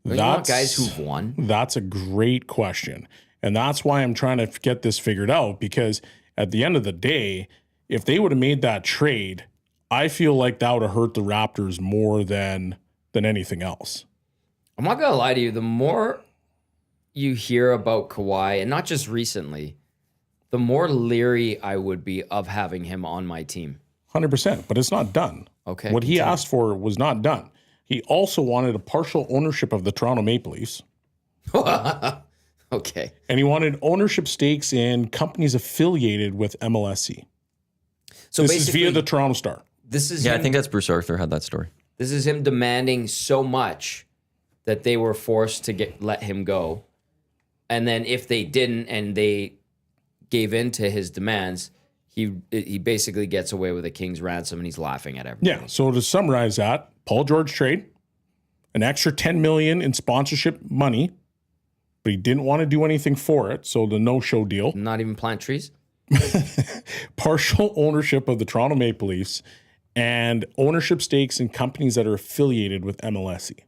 Don't you want guys who've won? That's a great question. And that's why I'm trying to get this figured out, because at the end of the day, if they would have made that trade, I feel like that would have hurt the Raptors more than anything else. I'm not going to lie to you. The more you hear about Kawhi, and not just recently, the more leery I would be of having him on my team. 100%, but it's not done. Okay. What he asked for was not done. He also wanted a partial ownership of the Toronto Maple Leafs. Okay. And he wanted ownership stakes in companies affiliated with MLSE. So this is basically, via the Toronto Star. This is I think that's Bruce Arthur had that story. This is him demanding so much that they were forced to let him go. And then if they didn't and they gave in to his demands, he basically gets away with a king's ransom and he's laughing at everybody. Yeah, so to summarize that, Paul George trade, an extra $10 million in sponsorship money, but he didn't want to do anything for it, so the no-show deal. Not even plant trees? Partial ownership of the Toronto Maple Leafs and ownership stakes in companies that are affiliated with MLSE.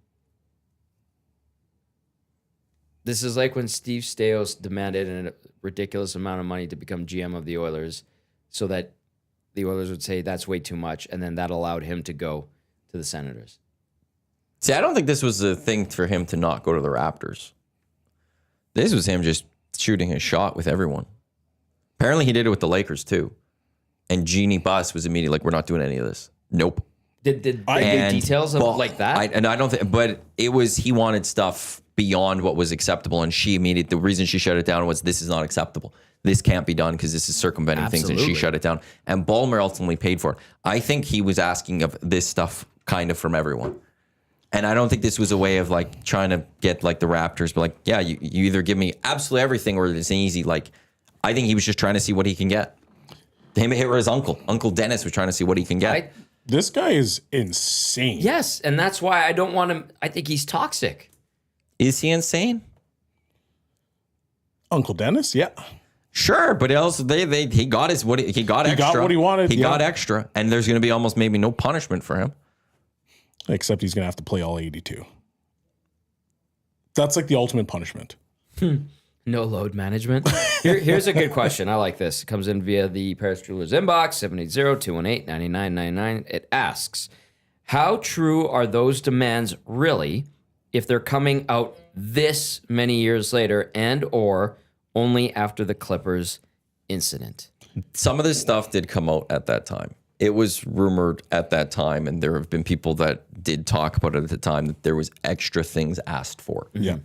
This is like when Steve Stais demanded a ridiculous amount of money to become GM of the Oilers so that the Oilers would say that's way too much, and then that allowed him to go to the Senators. See, I don't think this was a thing for him to not go to the Raptors. This was him just shooting his shot with everyone. Apparently he did it with the Lakers too. And Jeannie Buss was immediately like, we're not doing any of this. Nope. Did details of like that? I don't think, but it was, he wanted stuff beyond what was acceptable. And the reason she shut it down was, this is not acceptable. This can't be done because this is circumventing things. And she shut it down. And Ballmer ultimately paid for it. I think he was asking of this stuff kind of from everyone. And I don't think this was a way of like trying to get like the Raptors, but like, yeah, you either give me absolutely everything or it's easy. Like, I think he was just trying to see what he can get. Him or his Uncle Dennis was trying to see what he can get. This guy is insane. Yes, and that's why I don't want him. I think he's toxic. Is he insane? Uncle Dennis, yeah. Sure, but also he got extra. He got what he wanted. He got extra, and there's going to be almost maybe no punishment for him. Except he's going to have to play all 82. That's like the ultimate punishment. No load management. Here's a good question. I like this. It comes in via the Paris Jewelers inbox, 780-218-9999. It asks, how true are those demands really if they're coming out this many years later and or only after the Clippers incident? Some of this stuff did come out at that time. It was rumored at that time, and there have been people that did talk about it at the time, that there was extra things asked for. Yeah.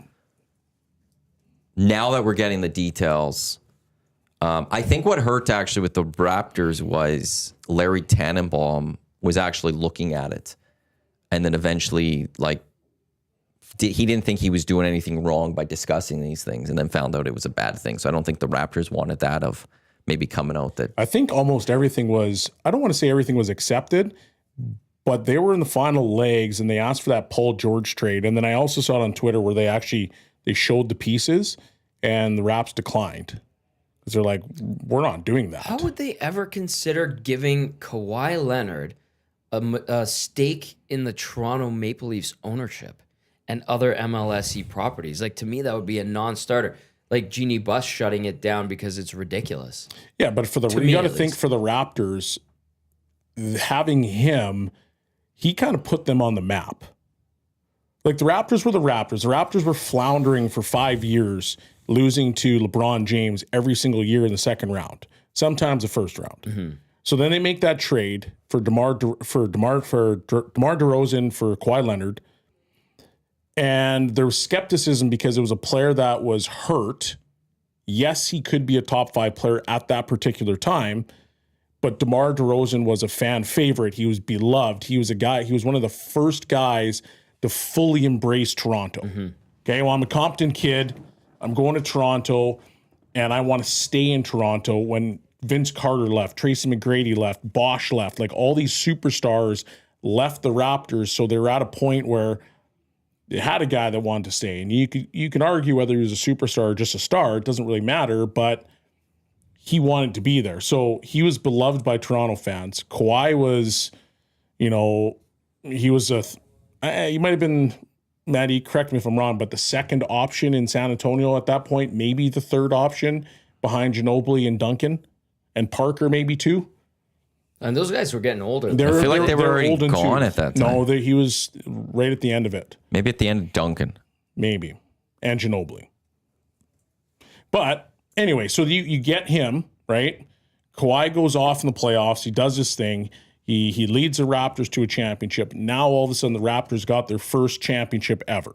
Now that we're getting the details, I think what hurt actually with the Raptors was Larry Tannenbaum was actually looking at it. And then eventually, like, he didn't think he was doing anything wrong by discussing these things, and then found out it was a bad thing. So I don't think the Raptors wanted that of maybe coming out that. I think almost everything was, I don't want to say everything was accepted, but they were in the final legs and they asked for that Paul George trade. And then I also saw it on Twitter where they showed the pieces and the Raps declined. Because they're like, we're not doing that. How would they ever consider giving Kawhi Leonard a stake in the Toronto Maple Leafs ownership and other MLSE properties? Like, to me, that would be a non-starter. Like Jeannie Buss shutting it down because it's ridiculous. Yeah, but you got to think for the Raptors, having him, he kind of put them on the map. Like the Raptors were the Raptors. The Raptors were floundering for 5 years, losing to LeBron James every single year in the second round, sometimes the first round. Mm-hmm. So then they make that trade for DeMar DeRozan for Kawhi Leonard. And there was skepticism because it was a player that was hurt. Yes, he could be a top 5 player at that particular time, but DeMar DeRozan was a fan favorite. He was beloved. He was one of the first guys to fully embrace Toronto. Okay, well, I'm a Compton kid. I'm going to Toronto, and I want to stay in Toronto. When Vince Carter left, Tracy McGrady left, Bosch left, like all these superstars left the Raptors, so they were at a point where they had a guy that wanted to stay. And you can argue whether he was a superstar or just a star. It doesn't really matter, but he wanted to be there. So he was beloved by Toronto fans. Kawhi was, he was he might have been, Maddie, correct me if I'm wrong, but the second option in San Antonio at that point, maybe the third option behind Ginobili and Duncan, and Parker maybe too. And those guys were getting older. I feel like they were already gone at that time. No, he was right at the end of it. Maybe at the end of Duncan. Maybe. And Ginobili. But anyway, so you get him, right? Kawhi goes off in the playoffs. He does his thing. He leads the Raptors to a championship. Now, all of a sudden, the Raptors got their first championship ever.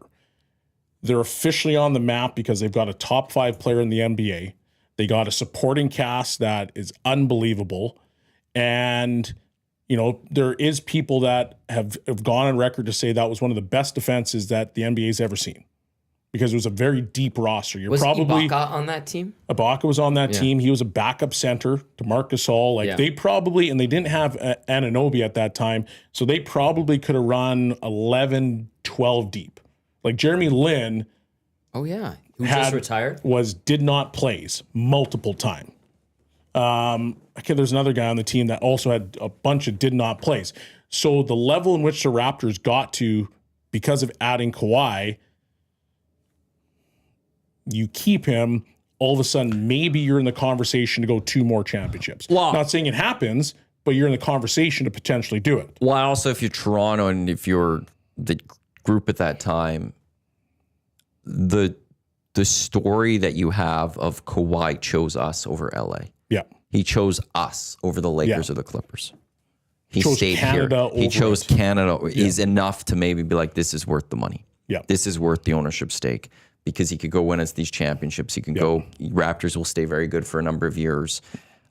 They're officially on the map because they've got a top 5 player in the NBA. They got a supporting cast that is unbelievable. And, there is people that have gone on record to say that was one of the best defenses that the NBA's ever seen because it was a very deep roster. Was Ibaka on that team? Ibaka was on that team. He was a backup center to Marc Gasol. They probably, and they didn't have Anunoby at that time, so they probably could have run 11, 12 deep. Like Jeremy Lin. Oh, yeah. Who just retired? Did not plays multiple times. There's another guy on the team that also had a bunch of did not plays. So the level in which the Raptors got to because of adding Kawhi, you keep him, all of a sudden, maybe you're in the conversation to go 2 more championships. Well, not saying it happens, but you're in the conversation to potentially do it. Well, also, if you're Toronto and if you're the group at that time, the story that you have of Kawhi chose us over LA. Yeah. He chose us over the Lakers or the Clippers. He chose stayed Canada here. He chose Canada is enough to maybe be like, this is worth the money. Yeah. This is worth the ownership stake because he could go win us these championships. He could go, Raptors will stay very good for a number of years.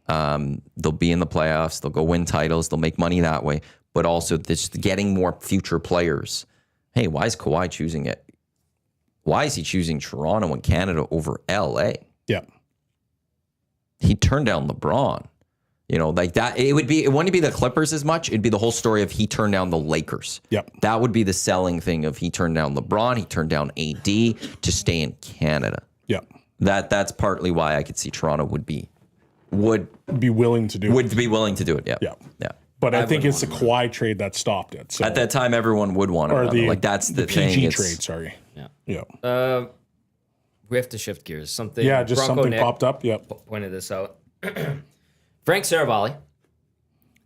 They'll be in the playoffs. They'll go win titles. They'll make money that way. But also this getting more future players. Hey, why is Kawhi choosing it? Why is he choosing Toronto and Canada over LA? Yeah. He turned down LeBron. Like that. It wouldn't be the Clippers as much. It'd be the whole story of he turned down the Lakers. Yep. That would be the selling thing of he turned down LeBron. He turned down AD to stay in Canada. Yeah. That's partly why I could see Toronto would be willing to do it. Would be willing to do it. Yeah. Yeah. Yeah. But I think it's the Kawhi trade that stopped it. So. At that time, everyone would want to. That's the thing. PG trade, sorry. Yeah. Yeah. We have to shift gears. Something Something popped up. Yep. Pointed this out. Frank Saravalli,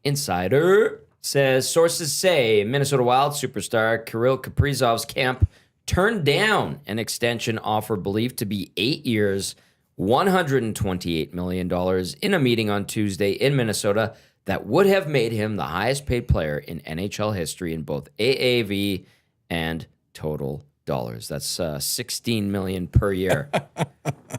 insider, says sources say Minnesota Wild superstar Kirill Kaprizov's camp turned down an extension offer believed to be 8 years, $128 million in a meeting on Tuesday in Minnesota that would have made him the highest paid player in NHL history in both AAV and total dollars. That's $16 million per year.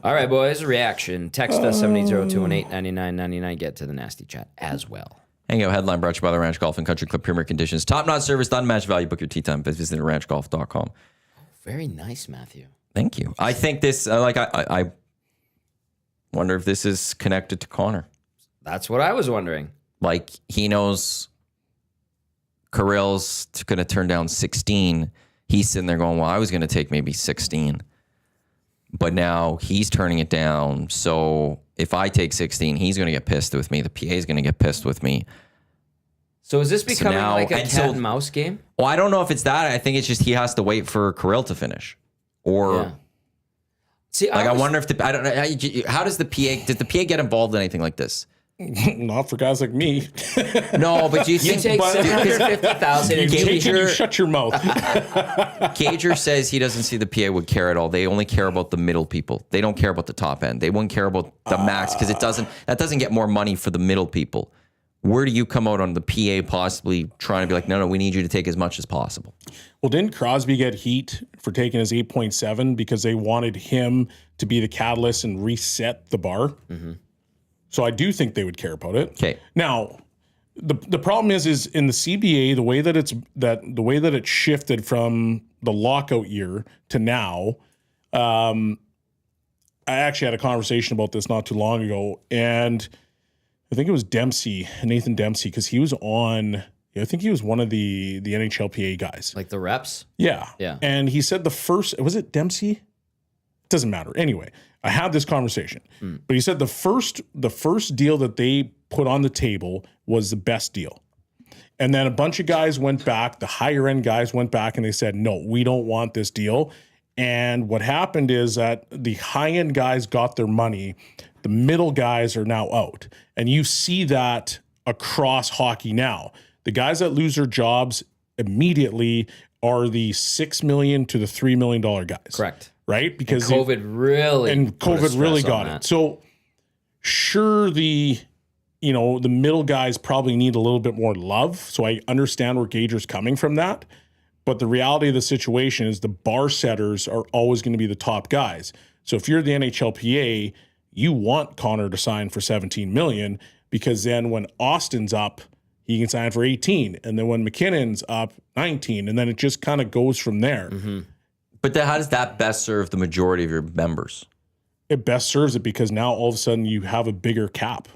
All right, boys, reaction. Text us 780-218-9999. Get to the nasty chat as well. Hangout headline brought to you by the Ranch Golf and Country Club Premier Conditions. Top-notch service, unmatched value. Book your tee time. Visit ranchgolf.com. Very nice, Matthew. Thank you. I think this, I wonder if this is connected to Connor. That's what I was wondering. Like, he knows Kirill's going to turn down 16. He's sitting there going, well, I was going to take maybe 16. But now he's turning it down. So if I take 16, he's going to get pissed with me. The PA is going to get pissed with me. So is this becoming like a cat and mouse game? Well, I don't know if it's that. I think it's just he has to wait for Kirill to finish. Or, see, I wonder if I don't know. How does the PA get involved in anything like this? Not for guys like me. No, but do you think take $750,000 and you shut your mouth. Gager says he doesn't see the PA would care at all. They only care about the middle people. They don't care about the top end. They wouldn't care about the max because that doesn't get more money for the middle people. where do you come out on the PA possibly trying to be like, no, we need you to take as much as possible? Well, didn't Crosby get heat for taking his 8.7 because they wanted him to be the catalyst and reset the bar? Mm-hmm. So I do think they would care about it. Okay. Now, the problem is in the CBA, the way that it shifted from the lockout year to now. I actually had a conversation about this not too long ago, and I think it was Nathan Dempsey, because he was on. I think he was one of the NHLPA guys, Like the reps. Yeah. Yeah. And he said was it Dempsey? Doesn't matter. Anyway, I had this conversation, but he said the first deal that they put on the table was the best deal. And then a bunch of guys went back, the higher end guys went back and they said, no, we don't want this deal. And what happened is that the high end guys got their money. The middle guys are now out. And you see that across hockey now. The guys that lose their jobs immediately are the $6 million to the $3 million guys. Correct. Right? Because COVID really got it. So sure, the middle guys probably need a little bit more love. So I understand where Gager's coming from that. But the reality of the situation is the bar setters are always going to be the top guys. So if you're the NHLPA, you want Connor to sign for $17 million, because then when Austin's up, he can sign for 18. And then when McKinnon's up, 19. And then it just kind of goes from there. Mm-hmm. But how does that best serve the majority of your members? It best serves it because now all of a sudden you have a bigger cap,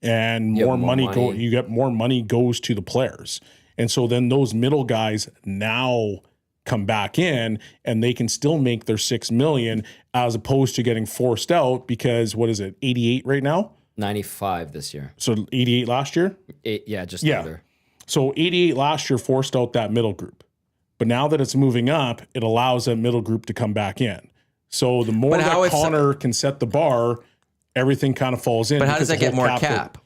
and you get more money goes to the players. And so then those middle guys now come back in and they can still make their $6 million as opposed to getting forced out because, what is it, 88 right now? 95 this year. So 88 last year? Just under. So 88 last year forced out that middle group. But now that it's moving up, it allows that middle group to come back in. So the more that Connor can set the bar, everything kind of falls in. But how does that get more cap?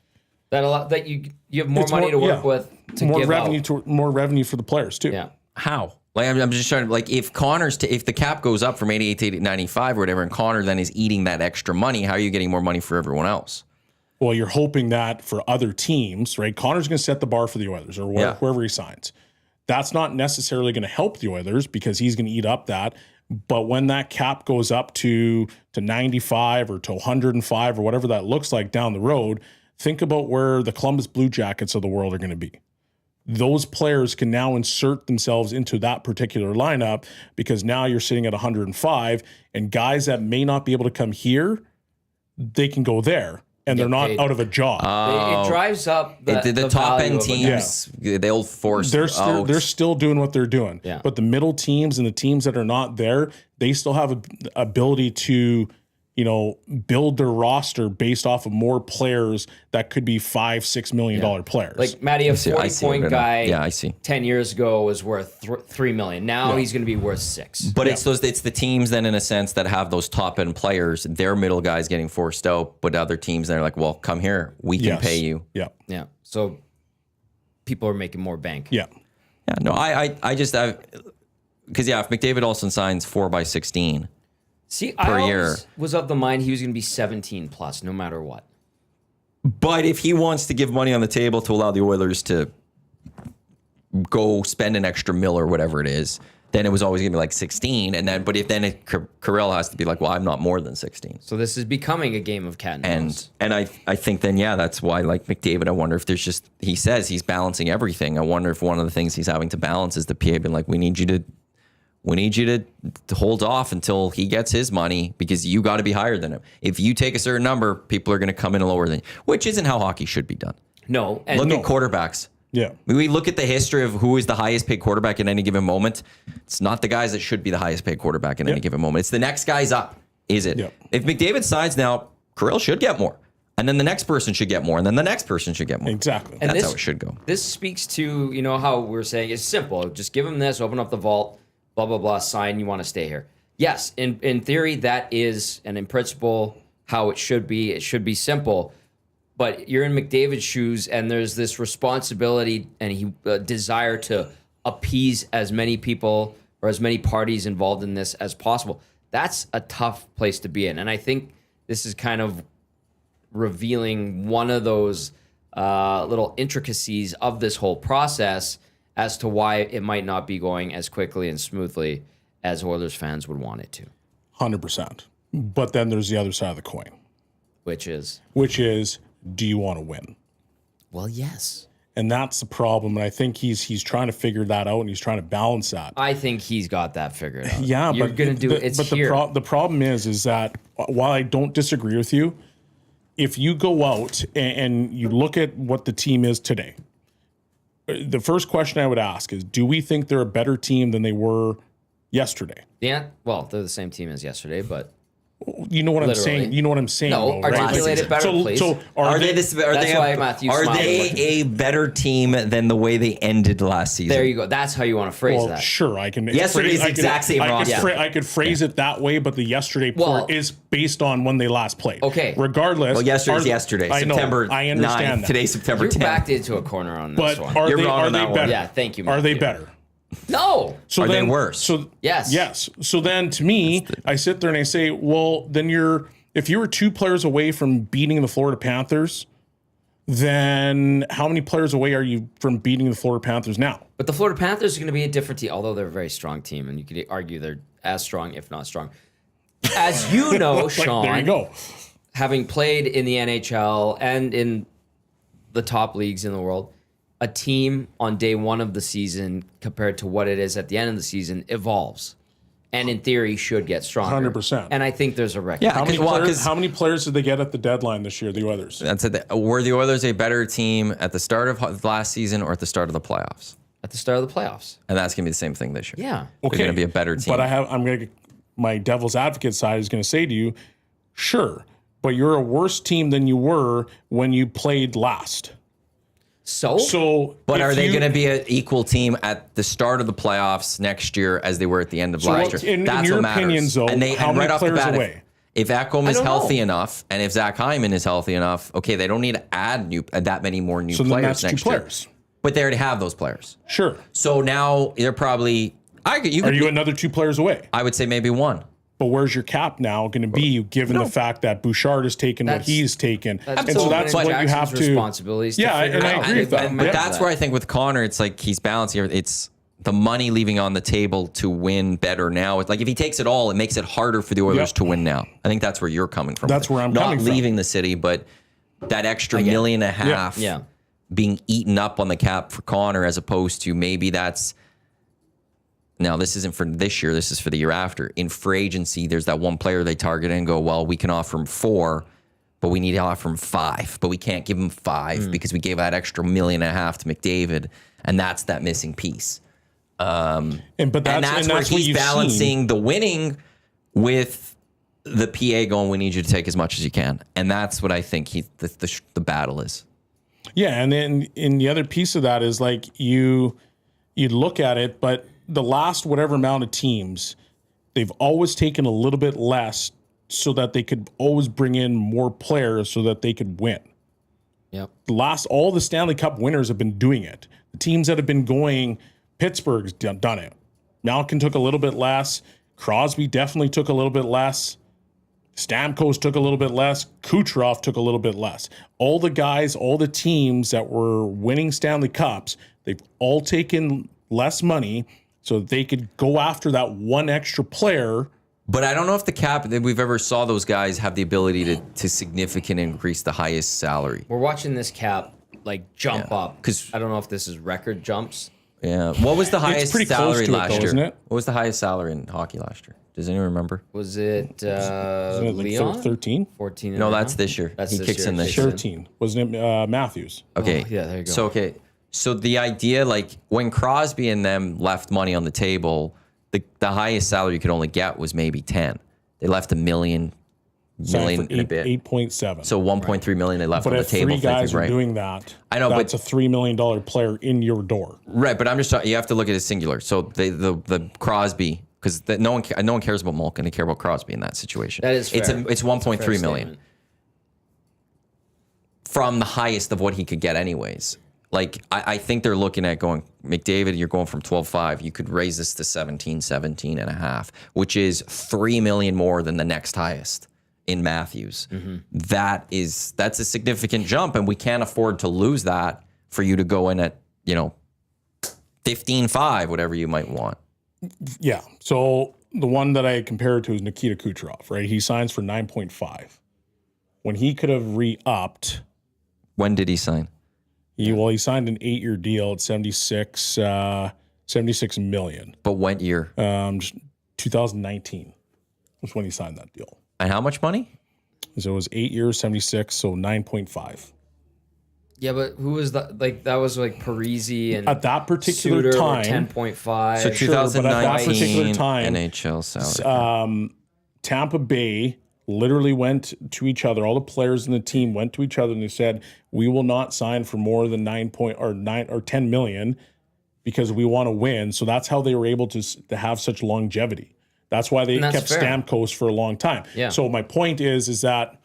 That you have more money to work with to more give revenue out. More revenue for the players too. Yeah. How? Like I'm just trying to, like, if if the cap goes up from 88 to 95 or whatever, and Connor then is eating that extra money, how are you getting more money for everyone else? Well, you're hoping that for other teams, right? Connor's going to set the bar for the Oilers or whoever he signs. That's not necessarily going to help the Oilers because he's going to eat up that. But when that cap goes up to 95 or to 105 or whatever that looks like down the road, think about where the Columbus Blue Jackets of the world are going to be. Those players can now insert themselves into that particular lineup because now you're sitting at 105, and guys that may not be able to come here, they can go there. And they're not out of a job. It drives up the top end teams. They'll force. They're still doing what they're doing. Yeah. But the middle teams and the teams that are not there, they still have an ability to, build their roster based off of more players that could be $5-6 million players. Like Matty, a 40-point guy. Yeah, I see. 10 years ago was worth $3 million. Now he's going to be worth $6. But it's the teams then, in a sense, that have those top end players. Their middle guys getting forced out, but other teams that are like, well, come here, we can pay you. Yeah. Yeah. So people are making more bank. Yeah. Yeah. No, because if McDavid Olsen signs 4x16. See, I always was of the mind he was going to be 17 plus, no matter what. But if he wants to give money on the table to allow the Oilers to go spend an extra mil or whatever it is, then it was always going to be like 16. And then, but if then Carell has to be like, well, I'm not more than 16. So this is becoming a game of cat and mouse. And I think then, that's why, like McDavid, I wonder if there's he says he's balancing everything. I wonder if one of the things he's having to balance is the PA being like, we need you to hold off until he gets his money because you got to be higher than him. If you take a certain number, people are going to come in lower than you, which isn't how hockey should be done. No. Look at quarterbacks. Yeah. We look at the history of who is the highest paid quarterback in any given moment. It's not the guys that should be the highest paid quarterback in any given moment. It's the next guy's up. Is it? Yeah. If McDavid signs now, Carell should get more. And then the next person should get more. And then the next person should get more. Exactly. And That's how it should go. This speaks to, how we're saying it's simple. Just give him this, open up the vault, blah, blah, blah, sign, you want to stay here. Yes, in theory, that is, and in principle, how it should be. It should be simple. But you're in McDavid's shoes, and there's this responsibility and desire to appease as many people or as many parties involved in this as possible. That's a tough place to be in. And I think this is kind of revealing one of those little intricacies of this whole process as to why it might not be going as quickly and smoothly as Oilers fans would want it to. 100%. But then there's the other side of the coin, Which is, do you want to win? well, yes. And that's the problem. And I think he's trying to figure that out, and he's trying to balance that. I think he's got that figured out. Yeah, You're but going to do it. It's but here. the problem is that while I don't disagree with you, if you go out and you look at what the team is today, the first question I would ask is, do we think they're a better team than they were yesterday? Yeah, well, they're the same team as yesterday, but You know what I'm Literally. saying? You know what I'm saying? No, though, right? articulate it better, please. So Are they this? Are That's they? why Matthew Are smiled. they a better team than the way they ended last season? there you go. That's how you want to phrase Well, that. sure, I can. Yesterday's I can- exact same I could roster. I could phrase it that way, but the yesterday Well- part is based on when they last played. Okay. Regardless. Well, yesterday's are- yesterday. I know. September I understand 9th. that. Today's September You're 10th. backed into a corner on this But one. are You're they wrong are on they that one. better? Yeah, thank you, Are they Matthew. better? No. So Are they then, worse? So Yes. yes. So then, to me, I sit there and I say, well, then if you were 2 players away from beating the Florida Panthers, then how many players away are you from beating the Florida Panthers now? But the Florida Panthers are going to be a different team, although they're a very strong team, and you could argue they're as strong, if not strong. As you know, Like, Shawn, there you go. having played in the NHL and in the top leagues in the world, a team on day one of the season compared to what it is at the end of the season evolves. And in theory, should get stronger. 100%. And I think there's a record. Yeah. How many, Well, players, 'cause- how many players did they get at the deadline this year, the Oilers? That's it. Were the Oilers a better team at the start of last season or at the start of the playoffs? At the start of the playoffs. And that's gonna be the same thing this year. Yeah. They're gonna be a better team. But I'm going to, my devil's advocate side is going to say to you, sure, but you're a worse team than you were when you played last. So, But if are they you- going to be an equal team at the start of the playoffs next year as they were at the end of last what- year? in That's your what matters. opinions, though, how many off the players bat, away? If Ekholm is don't know. healthy enough, and if Zach Hyman is healthy enough, okay, they don't need to add that many more new So then players that's 2 next players. year. But they already have those players. Sure. So now they're probably. Are you another 2 players away? I would say maybe one. But where's your cap now going to be, given the fact that Bouchard has taken what That's- he's taken, and so Absolutely. that's what you have Jackson's to. responsibilities to Yeah, figure and I out. agree with that. They've But met that's that. where I think with Connor, it's like he's balancing here. It's the money leaving on the table to win better now. It's like if he takes it all, it makes it harder for the Oilers Yep. to win now. I think that's where you're coming from. That's where I'm not coming from. leaving the city, but that extra million and a half Yeah. being eaten up on the cap for Connor, as opposed to maybe that's. Now, this isn't for this year. This is for the year after. In free agency, there's that one player they target and go, well, we can offer him 4, but we need to offer him 5. But we can't give him 5 because we gave that extra million and a half to McDavid, and that's that missing piece. But And that's where what he's you've balancing seen. the winning with the PA going, we need you to take as much as you can. And that's what I think the battle is. Yeah, and then in the other piece of that is like you look at it, but the last whatever amount of teams, they've always taken a little bit less so that they could always bring in more players so that they could win. Yep. All the Stanley Cup winners have been doing it. The teams that have been going, Pittsburgh's done it. Malkin took a little bit less. Crosby definitely took a little bit less. Stamkos took a little bit less. Kucherov took a little bit less. All the guys, all the teams that were winning Stanley Cups, they've all taken less money so that they could go after that one extra player. But I don't know if the cap that we've ever saw those guys have the ability to significantly increase the highest salary. We're watching this cap jump up 'cause- I don't know if this is record jumps. Yeah. What was the highest pretty close salary to it, last though, year? isn't it? What was the highest salary in hockey last year? Does anyone remember? Was it Isn't it like Leon? 13? 14 and No, a that's half? this year. That's He this kicks year. in this Kicks year. 13. Wasn't it Matthews? Okay. Oh, yeah, there you go. So the idea, when Crosby and them left money on the table, the highest salary you could only get was maybe 10. They left $1 million Signed for and a bit. 8.7. So 1.3 million they left But on the if table. 3 guys thinking, are right? doing that, I know, that's but- a $3 million player in your door. Right, but I'm just talking. You have to look at it singular. So the Crosby, because no one cares about Malkin. They care about Crosby in that situation. That is fair. It's 1.3 Fair million statement. from the highest of what he could get, anyways. I think they're looking at going, McDavid, you're going from 12.5. You could raise this to 17 and a half, which is $3 million more than the next highest. in Matthews. That's a significant jump, and we can't afford to lose that for you to go in at, 15.5, whatever you might want. Yeah. So the one that I compare it to is Nikita Kucherov, right? He signs for 9.5 when he could have re-upped. When did he sign? He signed an 8-year deal at 76 million. But what year? 2019 was when he signed that deal. And how much money? So it was 8 years, 76, so 9.5. Yeah, but who was that? Like that was like Parisi and At that particular Suter time, 10.5. So Sure, but at that 2019 particular time, NHL salary. Tampa Bay literally went to each other. All the players in the team went to each other and they said, "We will not sign for more than 9 or 10 million because we want to win." So that's how they were able to have such longevity. That's why they kept fair. Stamkos for a long time. Yeah. So my point is that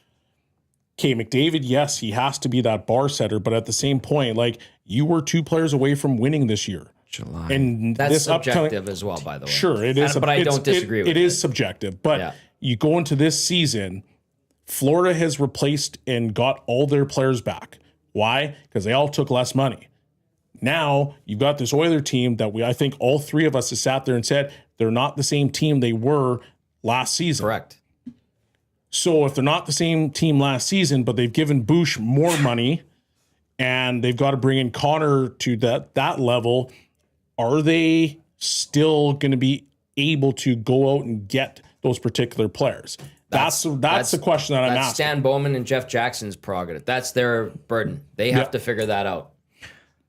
McDavid, yes, he has to be that bar setter, but at the same point, like you were 2 players away from winning this year. July. And That's this subjective as well, by the way. Sure, it is. But I don't disagree with it. It is subjective. But you go into this season, Florida has replaced and got all their players back. Why? Because they all took less money. Now you've got this Oiler team that I think all 3 of us have sat there and said they're not the same team they were last season. Correct. So if they're not the same team last season, but they've given Bush more money and they've got to bring in Connor to that level, are they still going to be able to go out and get those particular players? That's the question that I'm asking. Stan Bowman and Jeff Jackson's prerogative. That's their burden. They have to figure that out.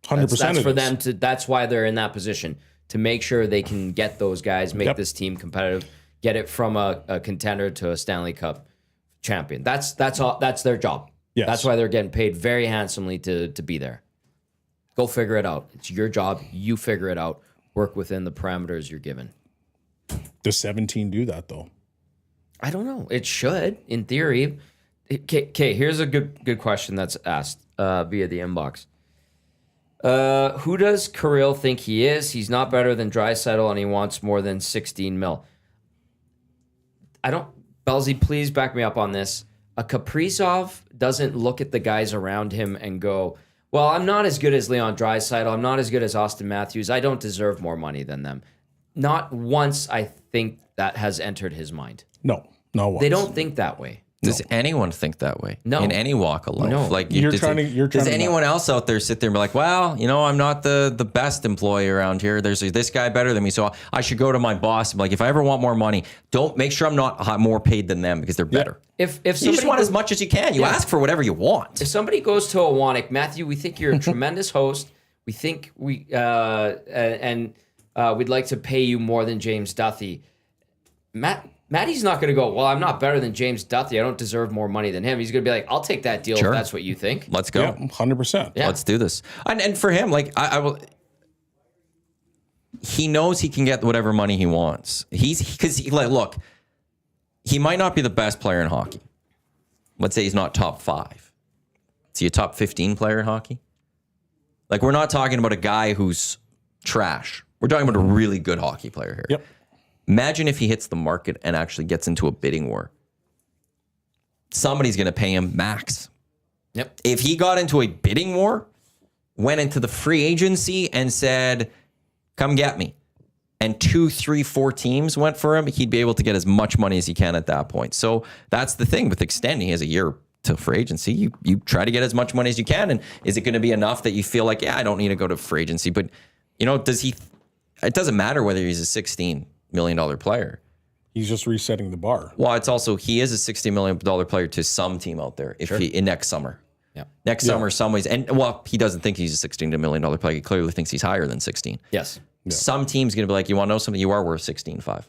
100%. That's for them to. That's why they're in that position, to make sure they can get those guys, make this team competitive, get it from a contender to a Stanley Cup champion. That's all. That's their job. Yes. That's why they're getting paid very handsomely to be there. Go figure it out. It's your job. You figure it out. Work within the parameters you're given. Does 17 do that though? I don't know. It should, in theory. Okay, here's a good question that's asked via the inbox. Who does Kirill think he is? He's not better than Draisaitl, and he wants more than 16 mil. Belsey, please back me up on this. A Kaprizov doesn't look at the guys around him and go, well, I'm not as good as Leon Draisaitl. I'm not as good as Austin Matthews. I don't deserve more money than them. Not once, I think, that has entered his mind. No, not once. They don't think that way. Does anyone think that way? No. In any walk of life? No. Like Does anyone else out there sit there and be like, well, I'm not the best employee around here. There's this guy better than me, so I should go to my boss and be like, if I ever want more money, don't make sure I'm not more paid than them because they're better. If You just want as much as you can. You ask for whatever you want. If somebody goes to Iwanyk, Matthew, we think you're a tremendous host. We think we'd like to pay you more than James Duthie. Matty's not going to go, well, I'm not better than James Duthie. I don't deserve more money than him. He's going to be like, I'll take that deal if that's what you think. Let's go. Yeah, 100%. Yeah. Let's do this. And for him, like I will. He knows he can get whatever money he wants. Look, he might not be the best player in hockey. Let's say he's not top 5. Is he a top 15 player in hockey? Like, we're not talking about a guy who's trash. We're talking about a really good hockey player here. Yep. Imagine if he hits the market and actually gets into a bidding war. Somebody's going to pay him max. Yep. If he got into a bidding war, went into the free agency and said, come get me, and 2, 3, 4 teams went for him, he'd be able to get as much money as he can at that point. So that's the thing with extending. He has a year to free agency. You try to get as much money as you can. And is it going to be enough that you feel like, yeah, I don't need to go to free agency? But, it doesn't matter whether he's a $16 million player. He's just resetting the bar. Well, it's also, he is a $60 million player to some team out there in next summer. Yeah. Next summer, some ways. And, he doesn't think he's a $16 million player. He clearly thinks he's higher than 16. Yes. Yeah. Some team's going to be like, you want to know something? You are worth 16.5.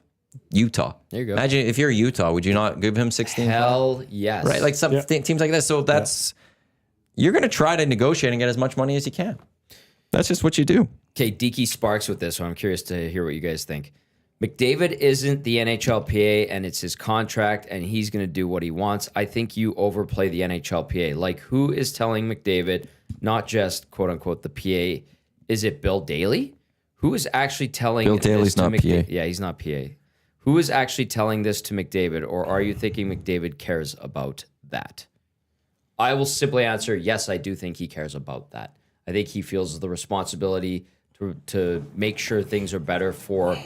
Utah. There you go. Imagine if you're Utah, would you not give him 16.5? Hell yes. Right? Like some teams like this. So you're going to try to negotiate and get as much money as you can. That's just what you do. Okay, Deaky sparks with this, so I'm curious to hear what you guys think. McDavid isn't the NHLPA, and it's his contract, and he's going to do what he wants. I think you overplay the NHLPA. Like, who is telling McDavid, not just, quote-unquote, the PA? Is it Bill Daly? Who is actually telling Bill Daly's not PA. Yeah, he's not PA. Who is actually telling this to McDavid, or are you thinking McDavid cares about that? I will simply answer, yes, I do think he cares about that. I think he feels the responsibility to make sure things are better for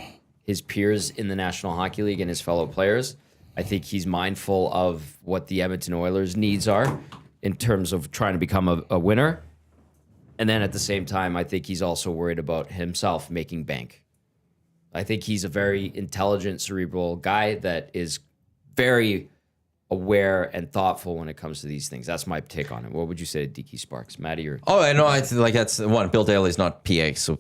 his peers in the National Hockey League and his fellow players. I think he's mindful of what the Edmonton Oilers' needs are in terms of trying to become a winner. And then at the same time, I think he's also worried about himself making bank. I think he's a very intelligent, cerebral guy that is very aware and thoughtful when it comes to these things. That's my take on it. What would you say to DK Sparks, Matty? Or Oh, I know. I like that's one. Bill Daly's not PA, so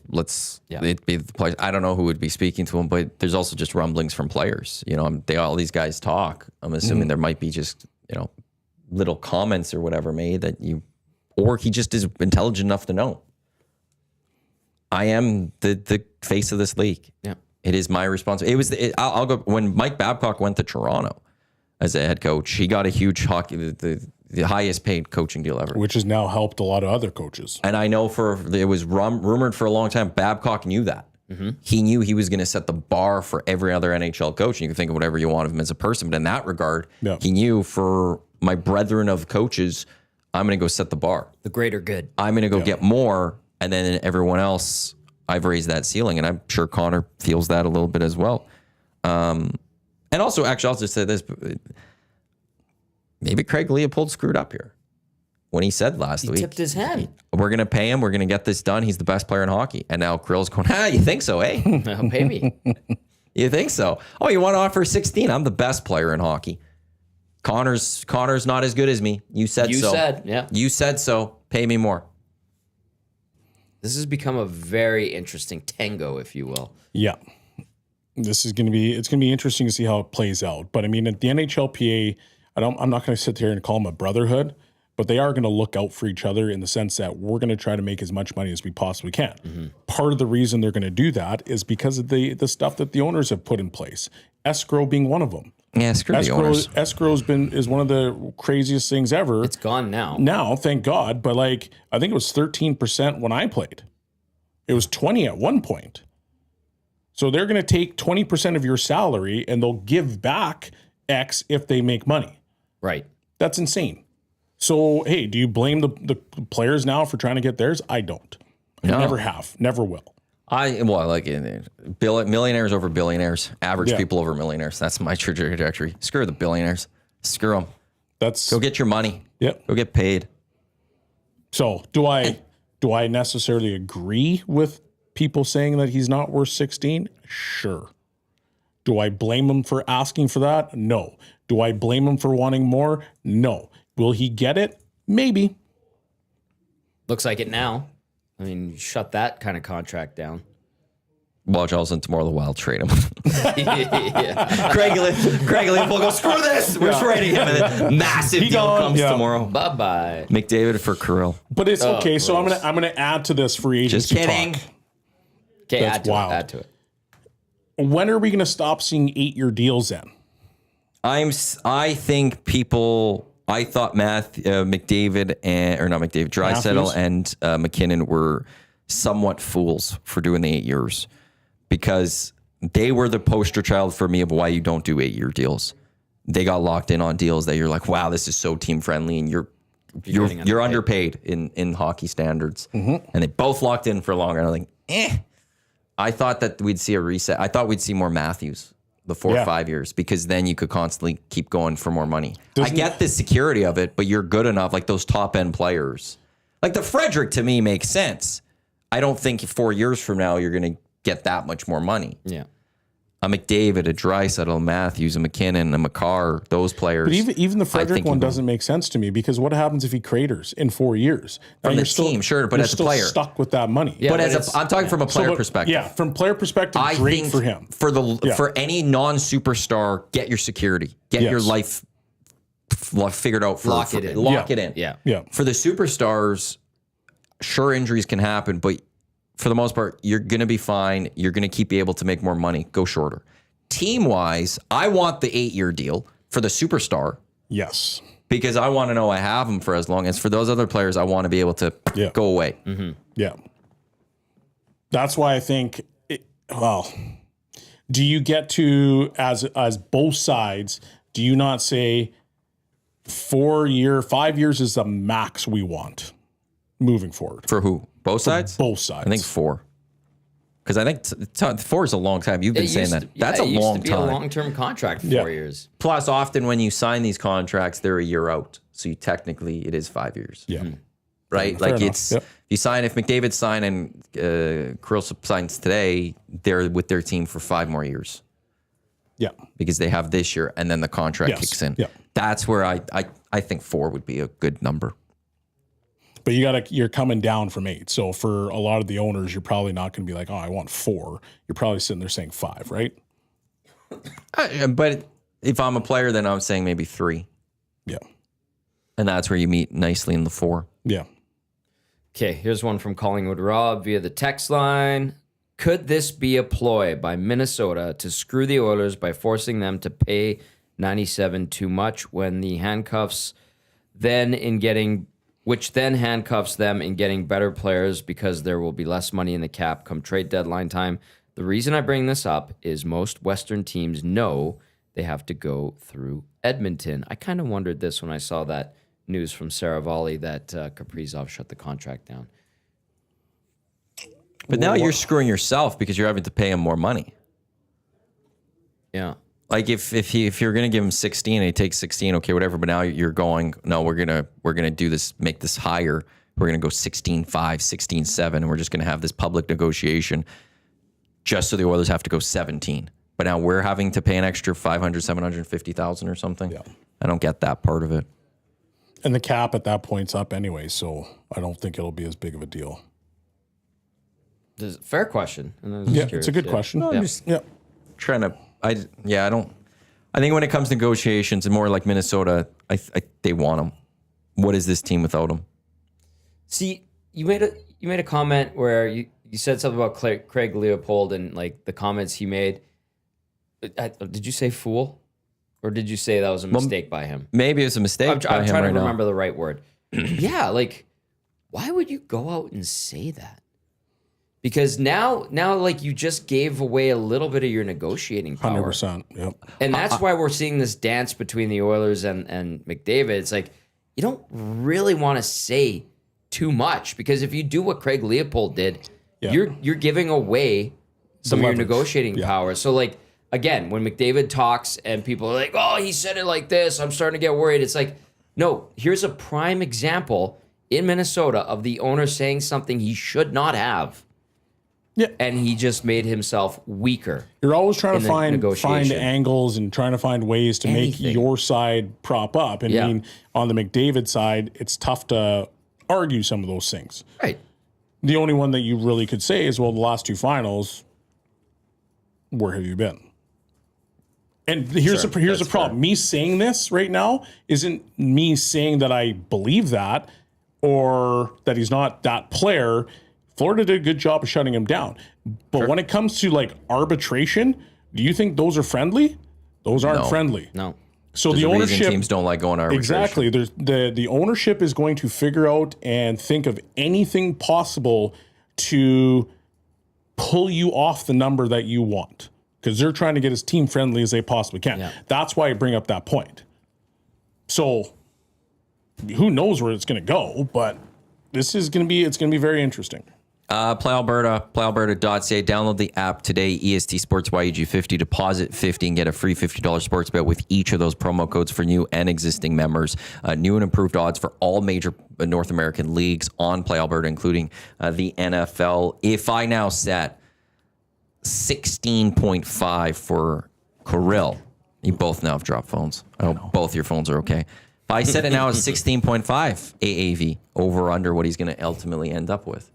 Yeah. it be the players. I don't know who would be speaking to him, but there's also just rumblings from players. You know, all these guys talk. I'm assuming there might be just little comments or whatever made that or he just is intelligent enough to know. I am the face of this league. Yeah. It is my responsibility. I'll go when Mike Babcock went to Toronto as a head coach. He got a huge the highest paid coaching deal ever, Which has now helped a lot of other coaches. and I know it was rumored for a long time. Babcock knew that. He knew he was going to set the bar for every other NHL coach. And you can think of whatever you want of him as a person, but in that regard, he knew for my brethren of coaches, I'm going to go set the bar. the greater good. I'm going to go get more, and then everyone else, I've raised that ceiling, and I'm sure Connor feels that a little bit as well. And also, actually, I'll just say this: maybe Craig Leopold screwed up here when he said last week, Tipped his hand. "We're going to pay him. We're going to get this done. He's the best player in hockey." And now Krill's going, you think so, eh? Pay me. You think so? Oh, you want to offer 16? I'm the best player in hockey. Connor's not as good as me. You said You so. said, yeah. You said so. Pay me more. This has become a very interesting tango, if you will. Yeah. It's going to be interesting to see how it plays out. But I mean, at the NHLPA, I'm not going to sit here and call them a brotherhood, but they are going to look out for each other in the sense that we're going to try to make as much money as we possibly can. Part of the reason they're going to do that is because of the stuff that the owners have put in place. Escrow being one of them. Yeah, screw the owners. Escrow's is one of the craziest things ever. It's gone now. Now, thank God, but I think it was 13% when I played. It was 20 at one point. So they're going to take 20% of your salary and they'll give back X if they make money. Right. That's insane. So, hey, do you blame the players now for trying to get theirs? I don't. I never have. Never will. Millionaires over billionaires, average people over millionaires. That's my trajectory. Screw the billionaires. Screw them. Go get your money. Yep. Go get paid. So do I necessarily agree with people saying that he's not worth 16? Sure. Do I blame him for asking for that? No. Do I blame him for wanting more? No. Will he get it? Maybe. Looks like it now. I mean, you shut that kind of contract down. Watch also tomorrow the Wild trade him. Yeah. Craig Leopold goes, screw this. We're trading him. And then massive deal gone. comes Yeah. tomorrow. Bye-bye. McDavid for Kirill. But it's okay. So gross. I'm gonna add to this free agency Just kidding. talk. Okay, That's wild. Add to it. When are we gonna stop seeing 8-year deals then? I think people. I thought McDavid Draisaitl Matthews? and McKinnon were somewhat fools for doing the 8 years because they were the poster child for me of why you don't do 8-year deals. They got locked in on deals that you're like, wow, this is so team friendly, and you're underpaid in hockey standards. And they both locked in for longer. And I'm like, I thought that we'd see a reset. I thought we'd see more Matthews the 4 or 5 years because then you could constantly keep going for more money. I get the security of it, but you're good enough, like those top end players. Like the Frederick to me makes sense. I don't think 4 years from now you're going to get that much more money. Yeah. A McDavid, a Draisaitl, a Matthews, a McKinnon, a McCarr, those players. But even the Frederick one doesn't make sense to me because what happens if he craters in 4 years? Now From the team, sure, but you're as a still player. stuck with that money. Yeah, but but I'm talking from a player perspective. Yeah, from player perspective, I great think for him. For any non-superstar, get your security, get your life figured out. Lock it in. Lock it in. Yeah. Yeah. For the superstars, sure, injuries can happen, but for the most part, you're going to be fine. You're going to keep able to make more money. Go shorter. Team-wise, I want the 8-year deal for the superstar Yes. because I want to know I have them for as long as for those other players, I want to be able to go away. Yeah. That's why I think, Do you get to, as both sides, do you not say 5 years is the max we want moving forward? For who? Both sides? Both sides. I think 4. Because I think 4 is a long time. You've been saying that. That's a long It used to be time. a long-term contract, 4 years. Plus, often when you sign these contracts, they're a year out. So technically, it is 5 years. Yeah. Right? Fair Like enough. it's, Yep. you sign, if McDavid sign and Kirill signs today, they're with their team for 5 more years. Yeah. Because they have this year and then the contract Yes. kicks in. Yeah. That's where I think 4 would be a good number. But you're coming down from 8. So for a lot of the owners, you're probably not going to be like, oh, I want 4. You're probably sitting there saying 5, right? But if I'm a player, then I'm saying maybe 3. Yeah. And that's where you meet nicely in the 4. Yeah. Okay, here's one from Collingwood Rob via the text line. Could this be a ploy by Minnesota to screw the Oilers by forcing them to pay 97 too much when the handcuffs which then handcuffs them in getting better players because there will be less money in the cap come trade deadline time? The reason I bring this up is most Western teams know they have to go through Edmonton. I kind of wondered this when I saw that news from Saravalli that Kaprizov shut the contract down. But now you're screwing yourself because you're having to pay him more money. Yeah. Like if you're gonna give him 16 and he takes 16, okay, whatever. But now you're going, no, we're gonna do this, make this higher. We're gonna go 16.5, 16.7, and we're just gonna have this public negotiation just so the Oilers have to go 17. But now we're having to pay an extra 500, 750,000 or something. Yeah. I don't get that part of it. And the cap at that point's up anyway, so I don't think it'll be as big of a deal. Fair question. And I was just Yeah, curious, it's a good question. I'm just Yeah. trying to. I think when it comes to negotiations, and more like Minnesota, they want him. What is this team without him? See, you made a comment where you said something about Craig Leopold and like the comments he made. Did you say fool, or did you say that was a mistake by him? Maybe it's a mistake. I'm by him trying right to remember the right word. Yeah, like why would you go out and say that? Because now, like you just gave away a little bit of your negotiating power. 100%. Yep. And that's why we're seeing this dance between the Oilers and McDavid. It's like, you don't really want to say too much, because if you do what Craig Leopold did, Yeah. you're giving away some of your leverage. negotiating power. So like, again, when McDavid talks and people are like, oh, he said it like this, I'm starting to get worried. It's like, no, here's a prime example in Minnesota of the owner saying something he should not have. Yeah. And he just made himself weaker. You're always trying in to the find negotiation. angles and trying to find ways to Anything. make your side prop up. And Yeah. I mean, on the McDavid side, it's tough to argue some of those things. Right. The only one that you really could say is, well, the last 2 finals, where have you been? And here's Sure, here's the that's problem. Me saying this right now isn't me saying that I believe that or that he's not that player. Florida did a good job of shutting him down. But when it comes to like arbitration, do you think those are friendly? Those aren't No. friendly. No. So There's the a reason ownership teams don't like going to arbitration. exactly. There's the ownership is going to figure out and think of anything possible to pull you off the number that you want, because they're trying to get as team friendly as they possibly can. Yeah. That's why I bring up that point. So who knows where it's going to go, but it's going to be very interesting. Play Alberta, playalberta.ca. Download the app today. EST Sports YEG50. Deposit 50 and get a free $50 sports bet with each of those promo codes for new and existing members. New and improved odds for all major North American leagues on Play Alberta, including the NFL. If I now set 16.5 for Kirill, you both now have dropped phones. I hope both your phones are okay. If I set it now as 16.5 AAV, over under what he's going to ultimately end up with.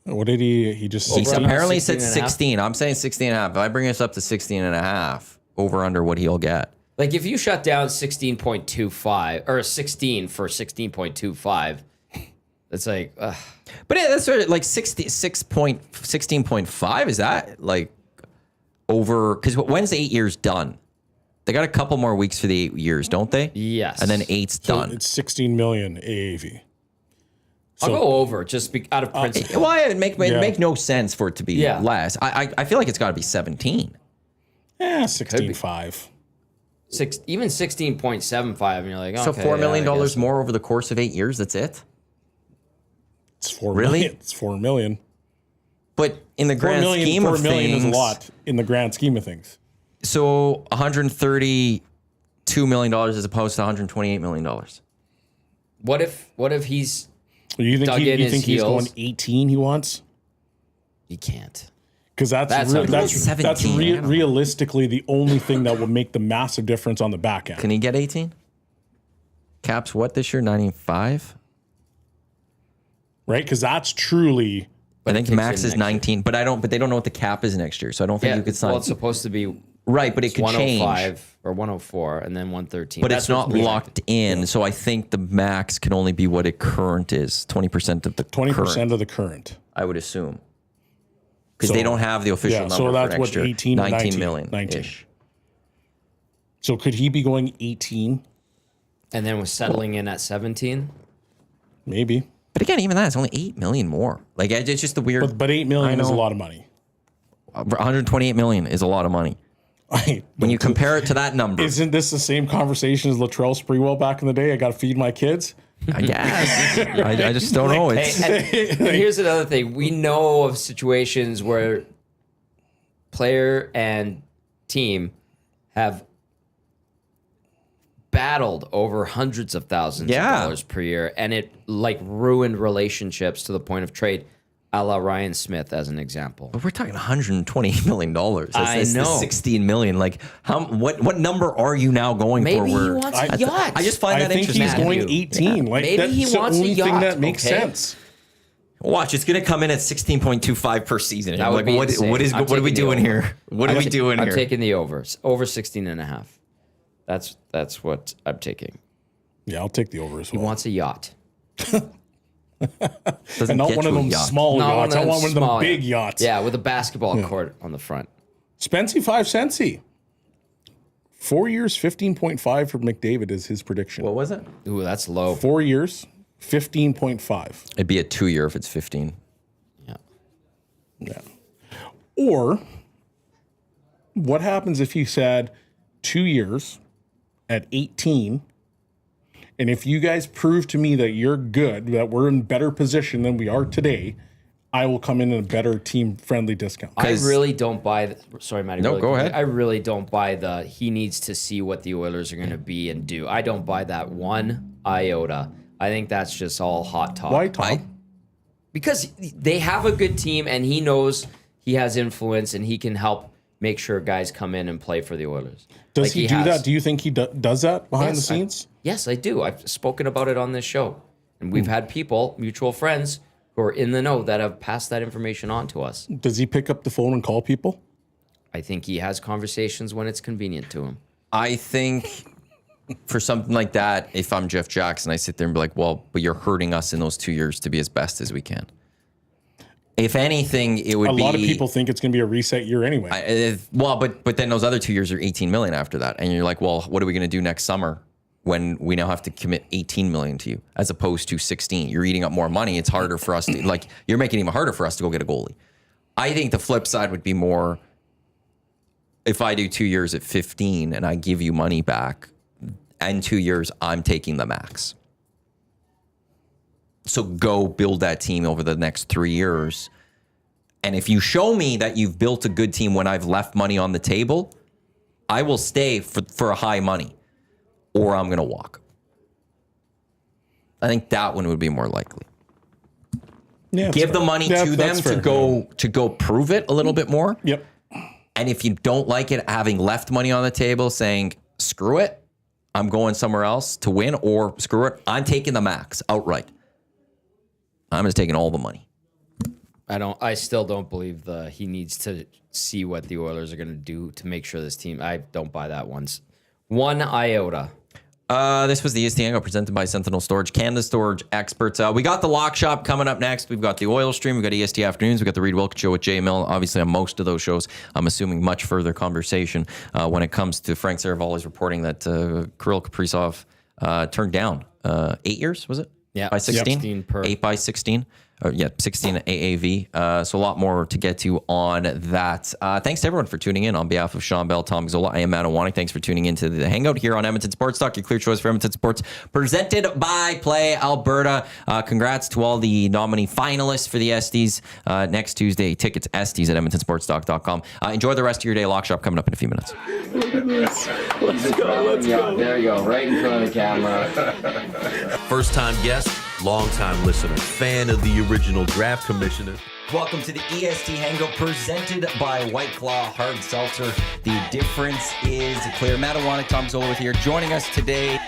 What did he just He Over under apparently 16 said and a half? 16. I'm saying 16 and a half. If I bring this up to 16 and a half, over under what he'll get. Like if you shut down 16.25 or 16 for 16.25, it's like, ugh. But that's sort of like 16.5. Is that like over? Because when's the 8 years done? They got a couple more weeks for the 8 years, don't they? Yes. And then 8's done. It's 16 million AAV. I'll go over just out of principle. Well, it make no sense for it to be Yeah. less. I feel like it's got to be 17. 16.5. Even 16.75, and you're like, So okay, $4 million I guess. more over the course of 8 years. That's it. It's $4 Really? million. It's $4 million. But in the grand scheme of $4 million things, is a lot in the grand scheme of things. So $132 million as opposed to $128 million. What if he's You Dug in his think he's heels. going 18? He wants he can't. because That's that's unreasonable. 17. realistically the only thing that will make the massive difference on the back end. Can he get 18? Caps what this year? 95? Right? Because that's truly I think kicks max in is next year. 19, but they don't know what the cap is next year. So I don't think Yeah, you could sign. well, it's supposed to be Right, but it could change. 105 or 104 and then 113. But That's it's not what's locked in. So I think the max can only be what it current is, 20% of the 20% current, of the current. I would assume. Because So- they don't have the official Yeah, number so for that's next what, year. 18 or 19 million 19. ish. So could he be going 18? And then was settling in at 17. Maybe. But again, even that, it's only 8 million more. Like, it's just the weird. But 8 million I is a know. lot of money. 128 million is a lot of money. When you compare it to that number, Isn't this the same conversation as Latrell Sprewell back in the day? I got to feed my kids. I guess. I just don't know. It's, And here's another thing. We know of situations where player and team have battled over hundreds of thousands of dollars per year, and it like ruined relationships to the point of trade, a la Ryan Smith as an example. but we're talking 128 million dollars. I know. 16 million. Like, what number are you now going for? Maybe he where- wants I- a yacht. I just find I that think interesting. he's going Matthew. 18. Like Maybe that's he the wants a only thing yacht, that makes okay? sense. Watch, it's going to come in at 16.25 per season. That would Like, be what insane. are we I'm taking doing the here? What are we doing I'm here? taking the overs. Over 16 and a half. That's what I'm taking. Yeah, I'll take the over as He well. wants a yacht. Doesn't And not get one of you a them yacht. small Not yachts. I want one of them small big yachts. Yeah, with a basketball court on the front. Spency 5 centsy. 4 years, 15.5 for McDavid is his prediction. What was it? Ooh, that's low. 4 years, 15.5. It'd be a 2-year if it's 15. Yeah. Yeah. Or what happens if you said 2 years at 18? And if you guys prove to me that you're good, that we're in better position than we are today, I will come in at a better team-friendly discount. I really don't buy. Sorry, Matty. No, really go quickly. ahead. I really don't buy the he needs to see what the Oilers are going to be and do. I don't buy that one iota. I think that's just all hot talk. Why, Tom? Because they have a good team and he knows he has influence and he can help make sure guys come in and play for the Oilers. Does Like he do has. that? Do you think he does that behind Yes, the scenes? Yes, I do. I've spoken about it on this show. And we've had people, mutual friends, who are in the know that have passed that information on to us. Does he pick up the phone and call people? I think he has conversations when it's convenient to him. I think for something like that, if I'm Jeff Jackson, I sit there and be like, well, but you're hurting us in those 2 years to be as best as we can. If anything, it would A be lot of people think it's going to be a reset year anyway. but then those other 2 years are 18 million after that, and you're like, well, what are we going to do next summer when we now have to commit 18 million to you as opposed to 16? You're eating up more money. It's harder for us to you're making it even harder for us to go get a goalie. I think the flip side would be more if I do 2 years at 15 and I give you money back, and 2 years I'm taking the max. So go build that team over the next 3 years. And if you show me that you've built a good team when I've left money on the table, I will stay for a high money, or I'm going to walk. I think that one would be more likely. Yeah, Give the money to them that's fair. to go prove it a little bit more. Yep. And if you don't like it, having left money on the table, saying, screw it, I'm going somewhere else to win, or screw it, I'm taking the max outright. I'm just taking all the money. I still don't believe he needs to see what the Oilers are going to do to make sure this team. I don't buy that one iota. This was the EST Hangout presented by Sentinel Storage, Canada Storage experts. We got the Lock Shop coming up next. We've got the Oil Stream. We've got EST Afternoons. We've got the Reed Wilkins Show with Jay Mill. Obviously, on most of those shows, I'm assuming much further conversation when it comes to Frank Saravalli's reporting that Kirill Kaprizov turned down 8 years, was it? Yeah, by 16? 16 per. 8 by 16. 16 AAV. So a lot more to get to on that. Thanks to everyone for tuning in. On behalf of Shawn Belle, Tom Gazzola, I am Matt Iwanyk. Thanks for tuning into the Hangout here on Edmonton Sports Talk, your clear choice for Edmonton sports, presented by Play Alberta. Congrats to all the nominee finalists for the ESTYs next Tuesday. Tickets, ESTYs at EdmontonSportsTalk.com. Enjoy the rest of your day. Lock Shop coming up in a few minutes. Look at this. Let's go. There you go, right in front of the camera. First-time guest, long-time listener, fan of the original draft commissioner. Welcome to the EST Hangout presented by White Claw Hard Seltzer. The difference is clear. Matt Iwanyk, Tom Zola with here. Joining us today,